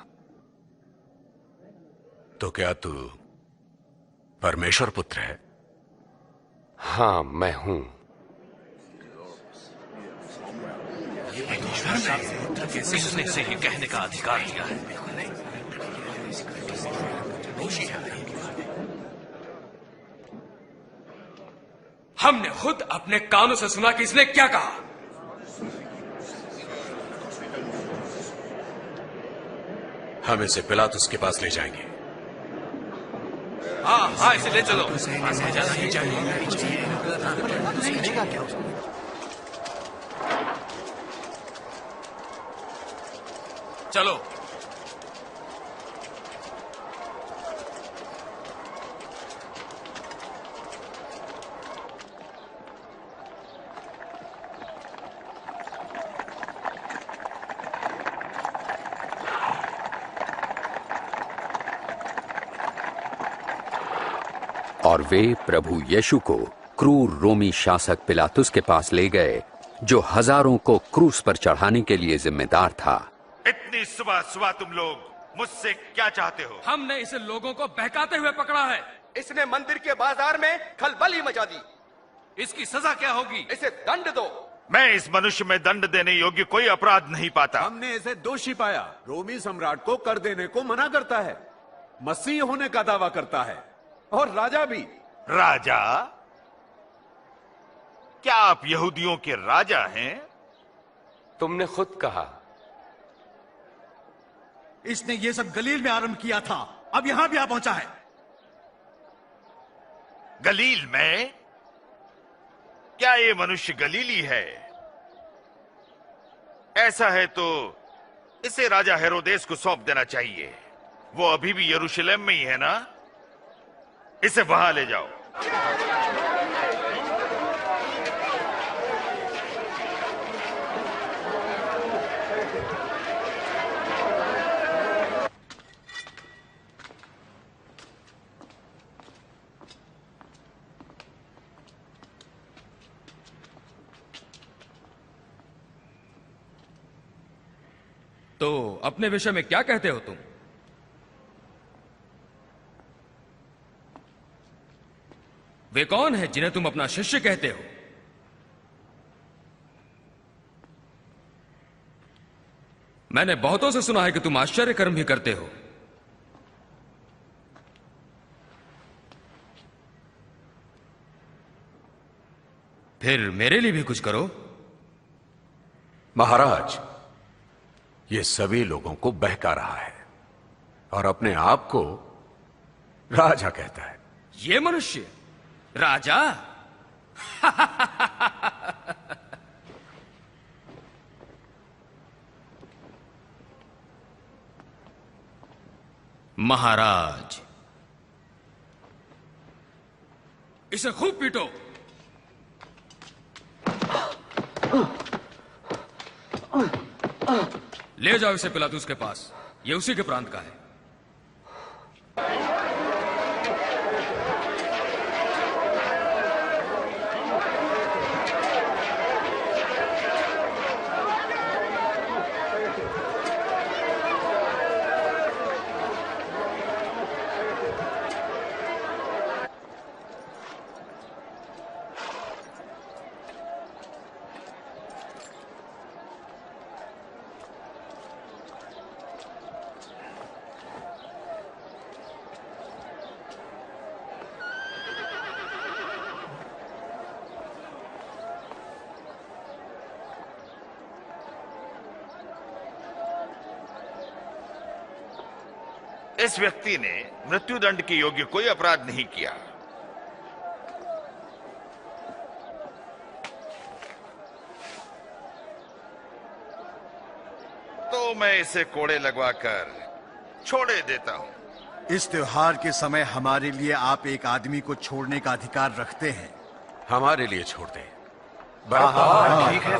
तो क्या तू परमेश्वर पुत्र है? हां, मैं हूं। किसने से ही कहने का अधिकार दिया है? हमने खुद अपने कानों से सुना कि इसने क्या कहा। हम इसे पिलातुस के पास ले जाएंगे। हाँ, इसे ले चलो। चलो। और वे प्रभु यीशु को क्रूर रोमी शासक पिलातुस के पास ले गए, जो हजारों को क्रूस पर चढ़ाने के लिए जिम्मेदार था। इतनी सुबह सुबह तुम लोग मुझसे क्या चाहते हो? हमने इसे लोगों को बहकाते हुए पकड़ा है। इसने मंदिर के बाजार में खलबली मचा दी। इसकी सजा क्या होगी? इसे दंड दो। मैं इस मनुष्य में दंड देने योग्य कोई अपराध नहीं पाता। हमने इसे दोषी पाया। रोमी सम्राट को कर देने को मना करता है, मसीह होने का दावा करता है, और राजा भी। राजा? क्या आप यहूदियों के राजा हैं? तुमने खुद कहा। इसने ये सब गलील में आरंभ किया था, अब यहां भी आ पहुंचा है। गलील में? क्या ये मनुष्य गलीली है? ऐसा है तो इसे राजा हेरोदेस को सौंप देना चाहिए। वो अभी भी यरूशलेम में ही है ना? इसे वहां ले जाओ। तो अपने विषय में क्या कहते हो तुम? वे कौन है जिन्हें तुम अपना शिष्य कहते हो? मैंने बहुतों से सुना है कि तुम आश्चर्य कर्म भी करते हो। फिर मेरे लिए भी कुछ करो। महाराज, ये सभी लोगों को बहका रहा है और अपने आप को राजा कहता है। ये मनुष्य राजा? महाराज, इसे खूब पीटो। ले जाओ इसे पिलातुस के पास, ये उसी के प्रांत का है। इस व्यक्ति ने मृत्युदंड के योग्य कोई अपराध नहीं किया। तो मैं इसे कोड़े लगवाकर छोड़े देता हूं। इस त्योहार के समय हमारे लिए आप एक आदमी को छोड़ने का अधिकार रखते हैं। हमारे लिए छोड़ दे। ठीक है।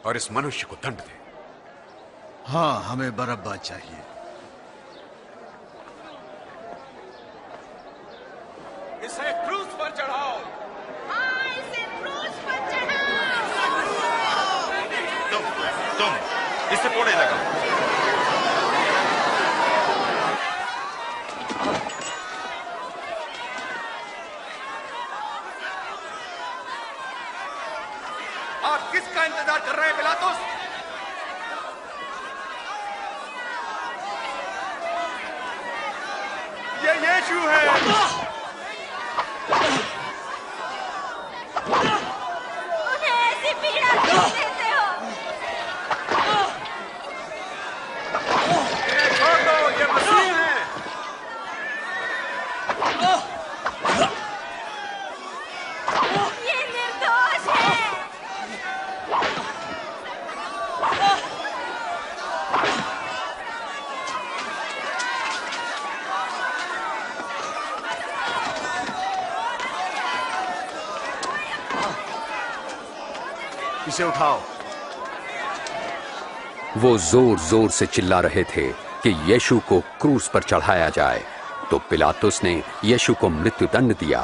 और इस मनुष्य को दंड दे। हाँ, हमें बरअब्बा चाहिए। इसे क्रूस पर चढ़ाओ। हाँ, इसे क्रूस पर चढ़ाओ। तुम इसे कोड़े लगाओ। आप किसका इंतजार कर रहे हैं पिलातुस? ये यीशु है। उन्हें ऐसी पीड़ा क्यों देते हो? इन्हें छोड़ दो, ये मसीह हैं। ये निर्दोष है। इसे उठाओ। वो जोर जोर से चिल्ला रहे थे कि यीशु को क्रूस पर चढ़ाया जाए, तो पिलातुस ने यीशु को मृत्युदंड दिया।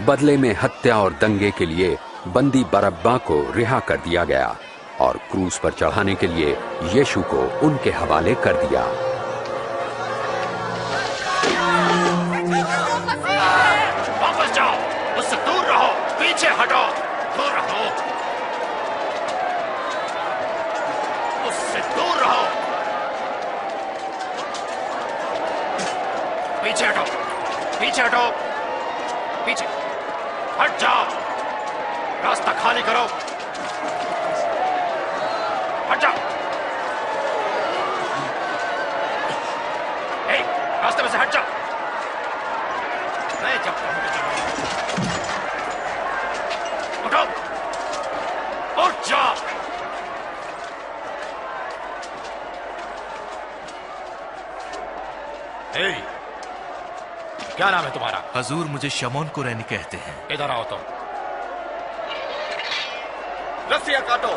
बदले में हत्या और दंगे के लिए बंदी बरअब्बा को रिहा कर दिया गया और क्रूस पर चढ़ाने के लिए यीशु को उनके हवाले कर दिया। वापस जाओ, उससे दूर रहो, पीछे हटो, दूर रहो, उससे दूर रहो, पीछे हटो, पीछे हटो, पीछे हट जाओ, रास्ता खाली करो, हट जाओ, रास्ते में से हट जाओ। मैं जब उठो, उठ जाओ। क्या नाम है तुम्हारा? हजूर, मुझे शमौन कुरैनी कहते हैं। इधर आओ तुम। रस्सियां काटो।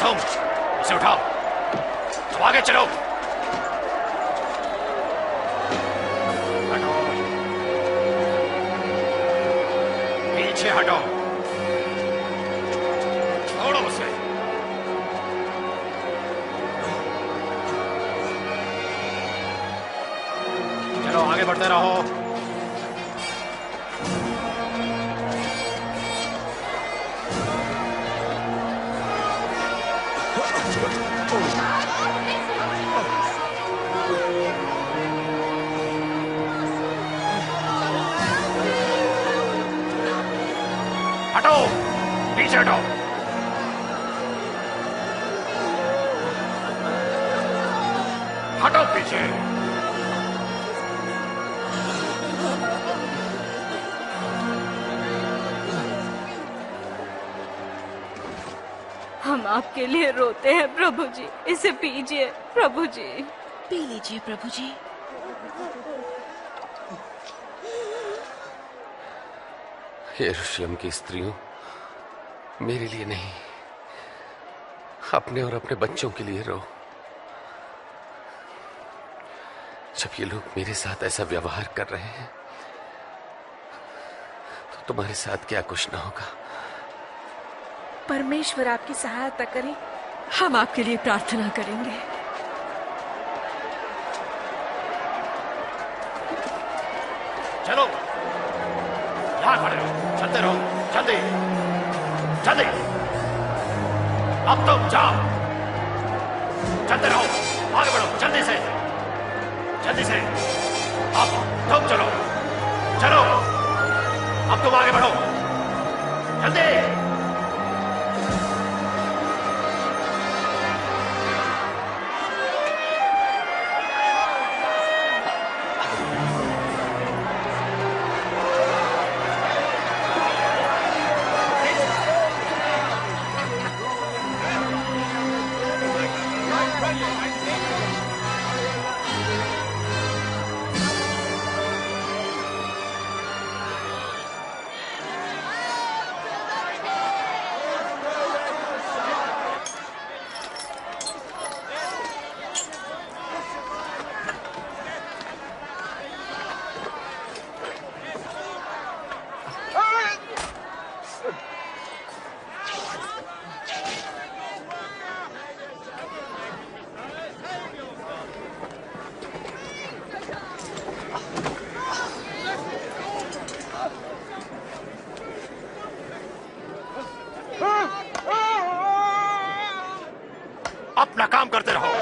तुम इसे उठाओ, तुम आगे चलो। पीछे हटो, छोड़ो उसे। चलो आगे बढ़ते रहो। हटो, पीछे हटो। हटो पीछे। हम आपके लिए रोते हैं प्रभु जी, इसे पीजिए प्रभु जी। पी लीजिए प्रभु जी। यरूशलेम की स्त्रियों, मेरे लिए नहीं, अपने और अपने बच्चों के लिए रो। जब ये लोग मेरे साथ ऐसा व्यवहार कर रहे हैं तो तुम्हारे साथ क्या कुछ ना होगा। परमेश्वर आपकी सहायता करे। हम आपके लिए प्रार्थना करेंगे। चलो, यहां खड़े रहो, चलते रहो, जल्दी जल्दी। अब तुम जाओ, चलते रहो, आगे बढ़ो, जल्दी से जल्दी से। अब तुम चलो, चलो, अब तुम आगे बढ़ो, जल्दी। अपना काम करते रहो।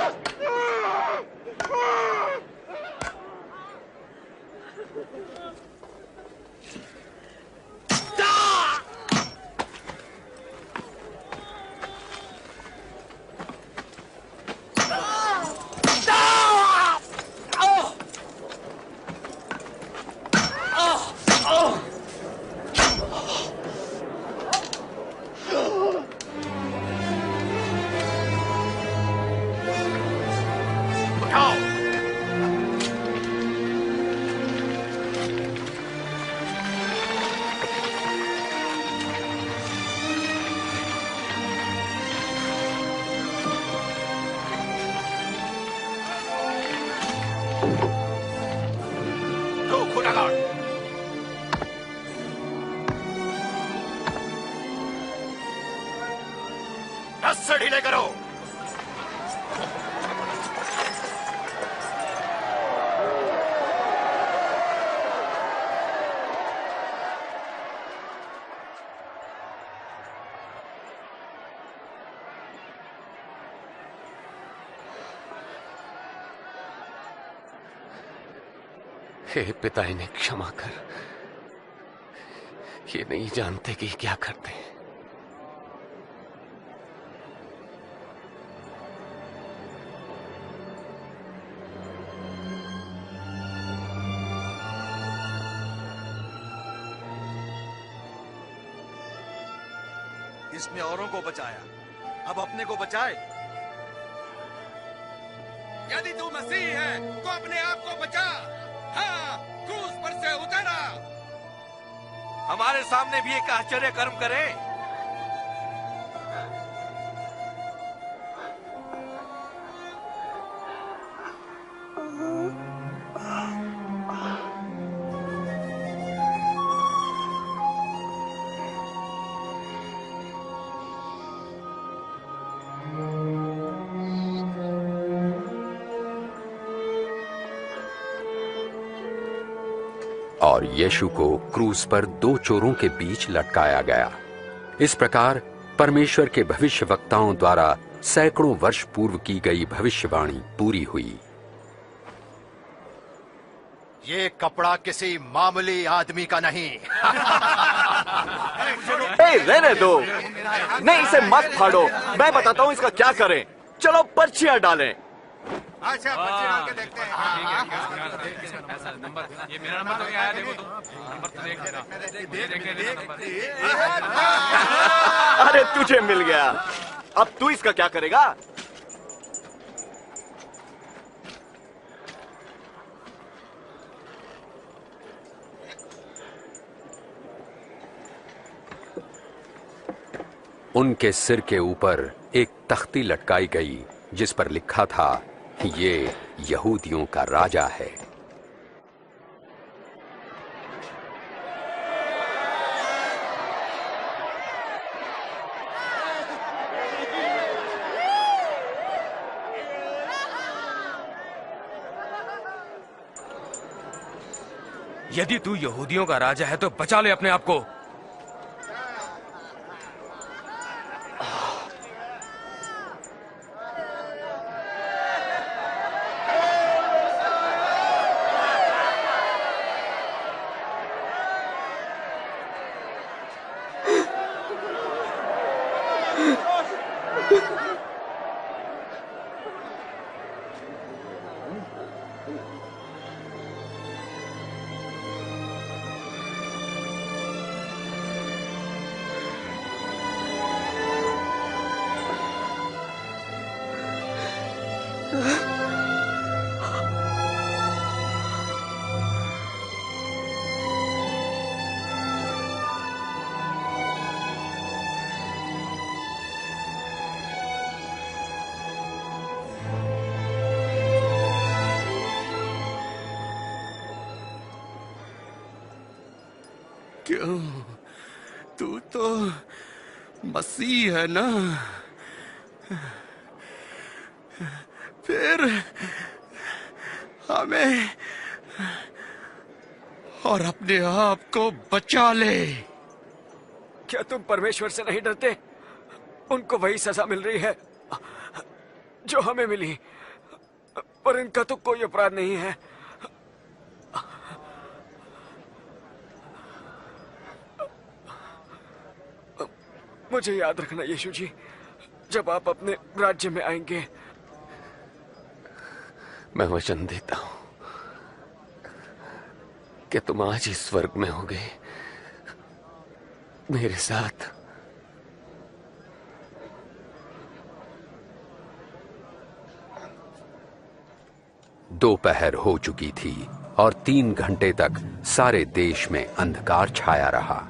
रस्से ढीले करो। हे पिता, इन्हें क्षमा कर, ये नहीं जानते कि क्या करते हैं। इसने औरों को बचाया, अब अपने को बचाए। यदि तू मसीह है तो अपने आप को बचा। हाँ, क्रूस पर से उतरा। हमारे सामने भी एक आश्चर्य कर्म करे। और यीशु को क्रूस पर 2 चोरों के बीच लटकाया गया। इस प्रकार परमेश्वर के भविष्यवक्ताओं द्वारा सैकड़ों वर्ष पूर्व की गई भविष्यवाणी पूरी हुई। ये कपड़ा किसी मामूली आदमी का नहीं। रहने दो, नहीं इसे मत फाड़ो, मैं बताता हूँ इसका क्या करें। चलो पर्चियां डालें। अच्छा, पर्ची डाल के देखते हैं। ये मेरा नंबर तो आया, देखो तो नंबर तो देख। अरे तुझे मिल गया, अब तू इसका क्या करेगा? उनके सिर के ऊपर एक तख्ती लटकाई गई जिस पर लिखा था, ये यहूदियों का राजा है। यदि तू यहूदियों का राजा है तो बचा ले अपने आप को। क्यों? तू तो मसीह है ना? फिर हमें और अपने आप को बचा ले। क्या तुम परमेश्वर से नहीं डरते? उनको वही सजा मिल रही है जो हमें मिली, पर इनका तो कोई अपराध नहीं है। मुझे याद रखना यीशु जी, जब आप अपने राज्य में आएंगे। मैं वचन देता हूं कि तुम आज ही स्वर्ग में होगे मेरे साथ। दोपहर हो चुकी थी और 3 घंटे तक सारे देश में अंधकार छाया रहा।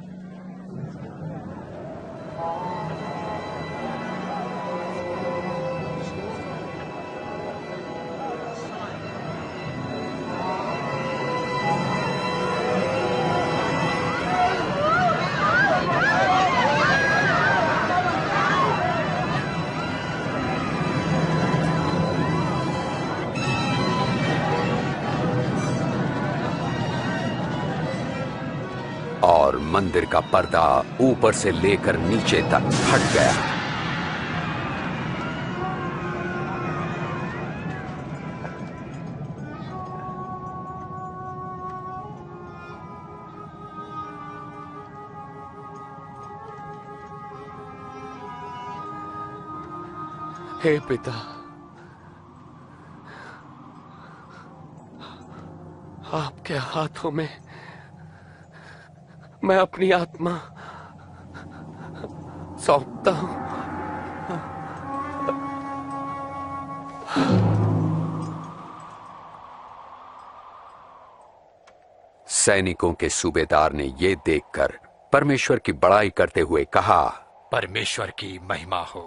और मंदिर का पर्दा ऊपर से लेकर नीचे तक हट गया। हे पिता, आपके हाथों में मैं अपनी आत्मा सौंपता हूं। सैनिकों के सूबेदार ने ये देखकर परमेश्वर की बड़ाई करते हुए कहा, परमेश्वर की महिमा हो।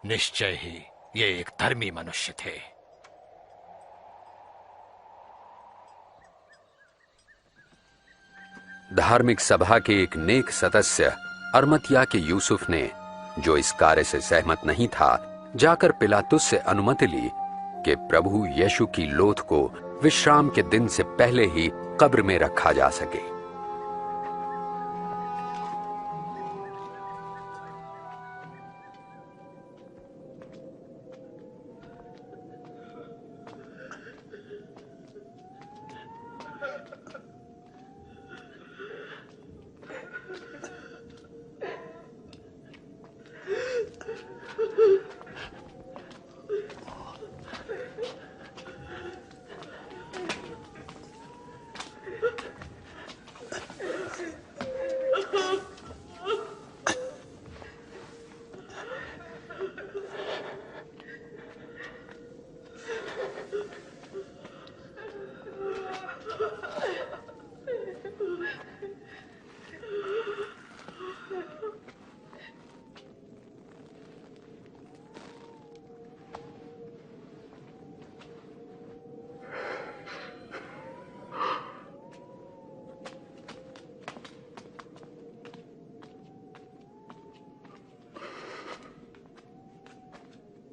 निश्चय ही ये एक धर्मी मनुष्य थे। धार्मिक सभा के एक नेक सदस्य अरमतिया के यूसुफ ने, जो इस कार्य से सहमत नहीं था, जाकर पिलातुस से अनुमति ली कि प्रभु यीशु की लोथ को विश्राम के दिन से पहले ही कब्र में रखा जा सके।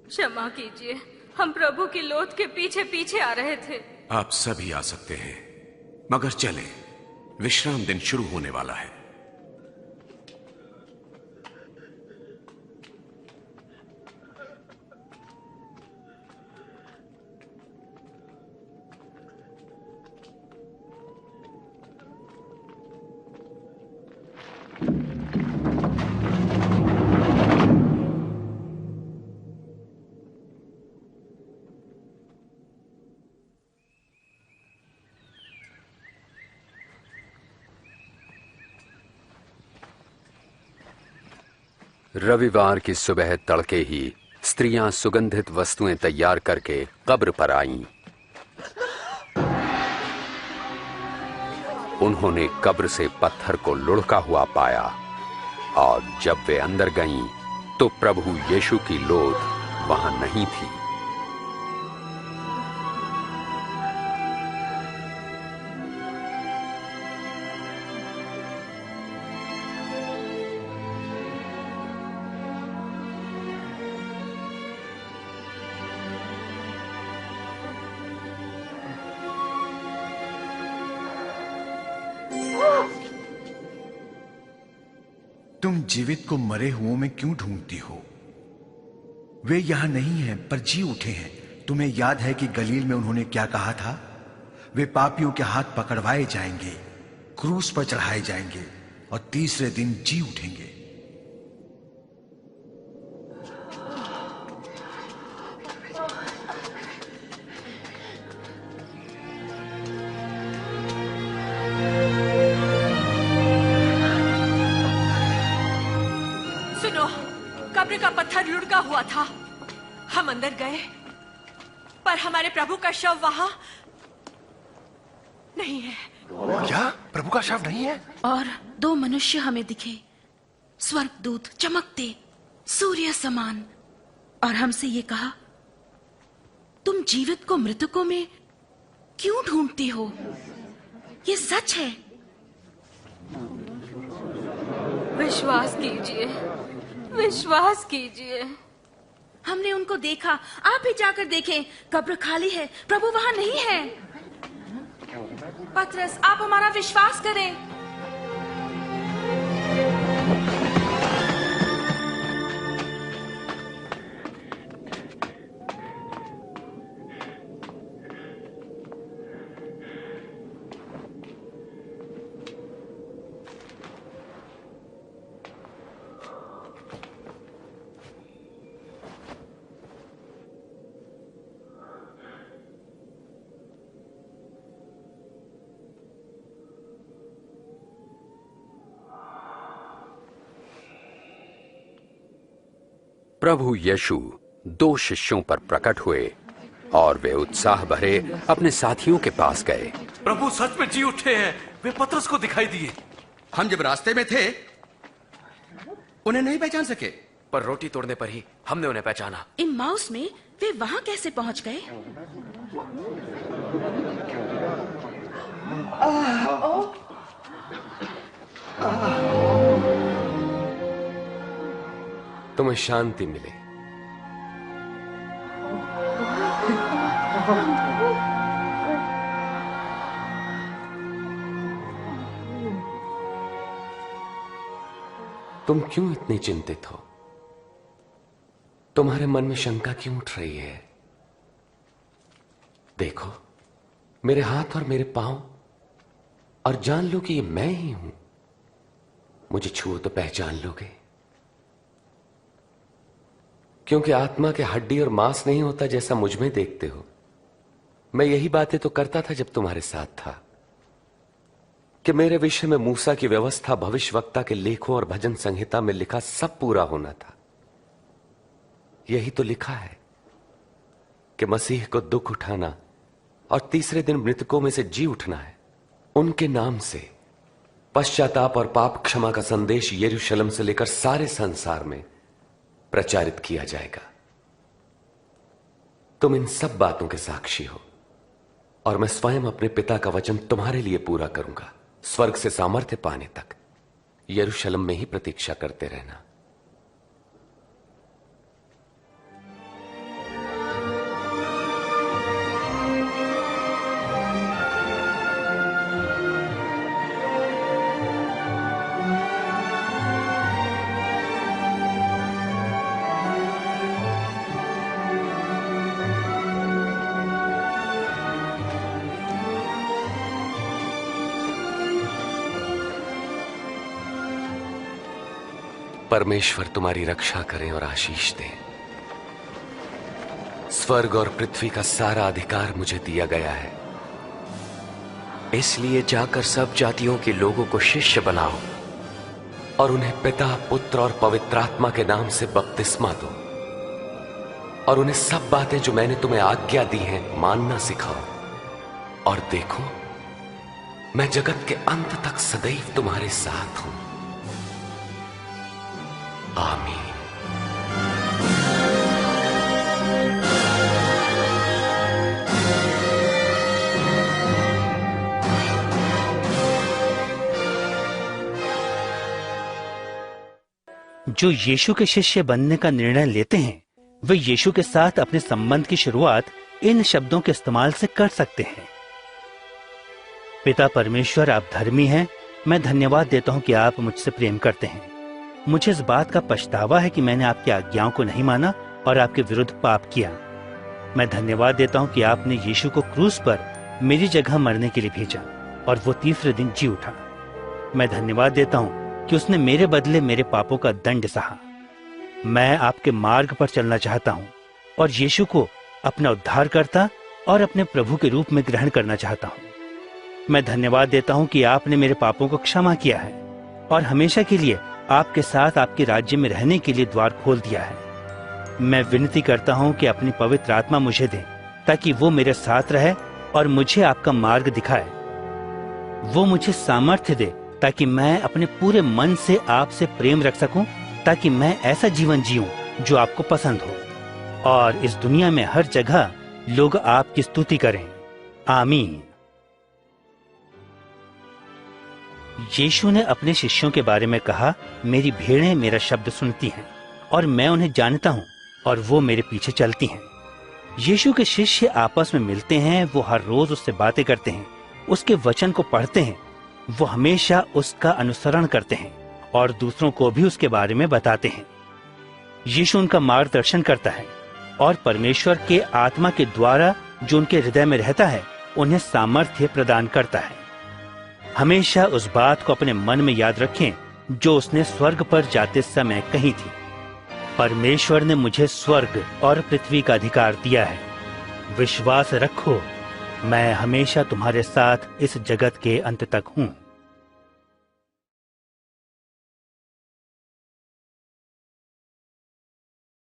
क्षमा कीजिए, हम प्रभु की लोथ के पीछे पीछे आ रहे थे। आप सभी आ सकते हैं, मगर चले, विश्राम दिन शुरू होने वाला है। रविवार की सुबह तड़के ही स्त्रियां सुगंधित वस्तुएं तैयार करके कब्र पर आईं। उन्होंने कब्र से पत्थर को लुढ़का हुआ पाया और जब वे अंदर गईं तो प्रभु यीशु की लोथ वहां नहीं थी। तुम जीवित को मरे हुओं में क्यों ढूंढती हो? वे यहां नहीं हैं पर जी उठे हैं। तुम्हें याद है कि गलील में उन्होंने क्या कहा था? वे पापियों के हाथ पकड़वाए जाएंगे, क्रूस पर चढ़ाए जाएंगे और तीसरे दिन जी उठेंगे। कब्र का पत्थर लुढ़का हुआ था। हम अंदर गए पर हमारे प्रभु का शव वहां नहीं है। क्या प्रभु का शव नहीं है? और दो मनुष्य हमें दिखे, स्वर्गदूत चमकते सूर्य समान, और हमसे ये कहा, तुम जीवित को मृतकों में क्यों ढूंढती हो? ये सच है। विश्वास कीजिए, विश्वास कीजिए। हमने उनको देखा, आप भी जाकर देखें, कब्र खाली है, प्रभु वहां नहीं है। पतरस, आप हमारा विश्वास करें। प्रभु यीशु दो शिष्यों पर प्रकट हुए और वे उत्साह भरे अपने साथियों के पास गए। प्रभु सच में जी उठे हैं, वे पतरस को दिखाई दिए। हम जब रास्ते में थे उन्हें नहीं पहचान सके, पर रोटी तोड़ने पर ही हमने उन्हें पहचाना। इम्माउस में वे वहां कैसे पहुंच गए? तुम्हें शांति मिले। तुम क्यों इतनी चिंतित हो? तुम्हारे मन में शंका क्यों उठ रही है? देखो मेरे हाथ और मेरे पांव और जान लो कि ये मैं ही हूं। मुझे छुओ तो पहचान लोगे, क्योंकि आत्मा के हड्डी और मांस नहीं होता जैसा मुझ में देखते हो। मैं यही बातें तो करता था जब तुम्हारे साथ था, कि मेरे विषय में मूसा की व्यवस्था, भविष्यवक्ता के लेखों और भजन संहिता में लिखा सब पूरा होना था। यही तो लिखा है कि मसीह को दुख उठाना और तीसरे दिन मृतकों में से जी उठना है। उनके नाम से पश्चाताप और पाप क्षमा का संदेश यरूशलेम से लेकर सारे संसार में प्रचारित किया जाएगा। तुम इन सब बातों के साक्षी हो और मैं स्वयं अपने पिता का वचन तुम्हारे लिए पूरा करूंगा। स्वर्ग से सामर्थ्य पाने तक यरूशलेम में ही प्रतीक्षा करते रहना। परमेश्वर तुम्हारी रक्षा करें और आशीष दें। स्वर्ग और पृथ्वी का सारा अधिकार मुझे दिया गया है, इसलिए जाकर सब जातियों के लोगों को शिष्य बनाओ और उन्हें पिता, पुत्र और पवित्र आत्मा के नाम से बपतिस्मा दो और उन्हें सब बातें जो मैंने तुम्हें आज्ञा दी हैं मानना सिखाओ। और देखो मैं जगत के अंत तक सदैव तुम्हारे साथ हूं। आमीन। जो यीशु के शिष्य बनने का निर्णय लेते हैं वे यीशु के साथ अपने संबंध की शुरुआत इन शब्दों के इस्तेमाल से कर सकते हैं। पिता परमेश्वर, आप धर्मी हैं। मैं धन्यवाद देता हूं कि आप मुझसे प्रेम करते हैं। मुझे इस बात का पछतावा है कि मैंने आपकी आज्ञाओं को नहीं माना और आपके विरुद्ध पाप किया। मैं धन्यवाद देता हूं कि आपने यीशु को क्रूस पर मेरी जगह मरने के लिए भेजा और वो तीसरे दिन जी उठा। मैं धन्यवाद देता हूं कि उसने मेरे बदले मेरे पापों का दंड सहा। मैं आपके मार्ग पर चलना चाहता हूं और यीशु को अपना उद्धारकर्ता और अपने प्रभु के रूप में ग्रहण करना चाहता हूं। मैं धन्यवाद देता हूं कि आपने मेरे पापों को क्षमा किया है और हमेशा के लिए आपके साथ आपके राज्य में रहने के लिए द्वार खोल दिया है। मैं विनती करता हूं कि अपनी पवित्र आत्मा मुझे दे ताकि वो मेरे साथ रहे और मुझे आपका मार्ग दिखाए। वो मुझे सामर्थ्य दे ताकि मैं अपने पूरे मन से आपसे प्रेम रख सकूं, ताकि मैं ऐसा जीवन जीऊं जो आपको पसंद हो और इस दुनिया में हर जगह लोग आपकी स्तुति करें। आमीन। यीशु ने अपने शिष्यों के बारे में कहा, मेरी भेड़ें मेरा शब्द सुनती हैं और मैं उन्हें जानता हूं और वो मेरे पीछे चलती हैं। यीशु के शिष्य आपस में मिलते हैं, वो हर रोज उससे बातें करते हैं, उसके वचन को पढ़ते हैं, वो हमेशा उसका अनुसरण करते हैं और दूसरों को भी उसके बारे में बताते हैं। यीशु उनका मार्गदर्शन करता है और परमेश्वर के आत्मा के द्वारा जो उनके हृदय में रहता है उन्हें सामर्थ्य प्रदान करता है। हमेशा उस बात को अपने मन में याद रखें जो उसने स्वर्ग पर जाते समय कही थी। परमेश्वर ने मुझे स्वर्ग और पृथ्वी का अधिकार दिया है। विश्वास रखो, मैं हमेशा तुम्हारे साथ इस जगत के अंत तक हूं।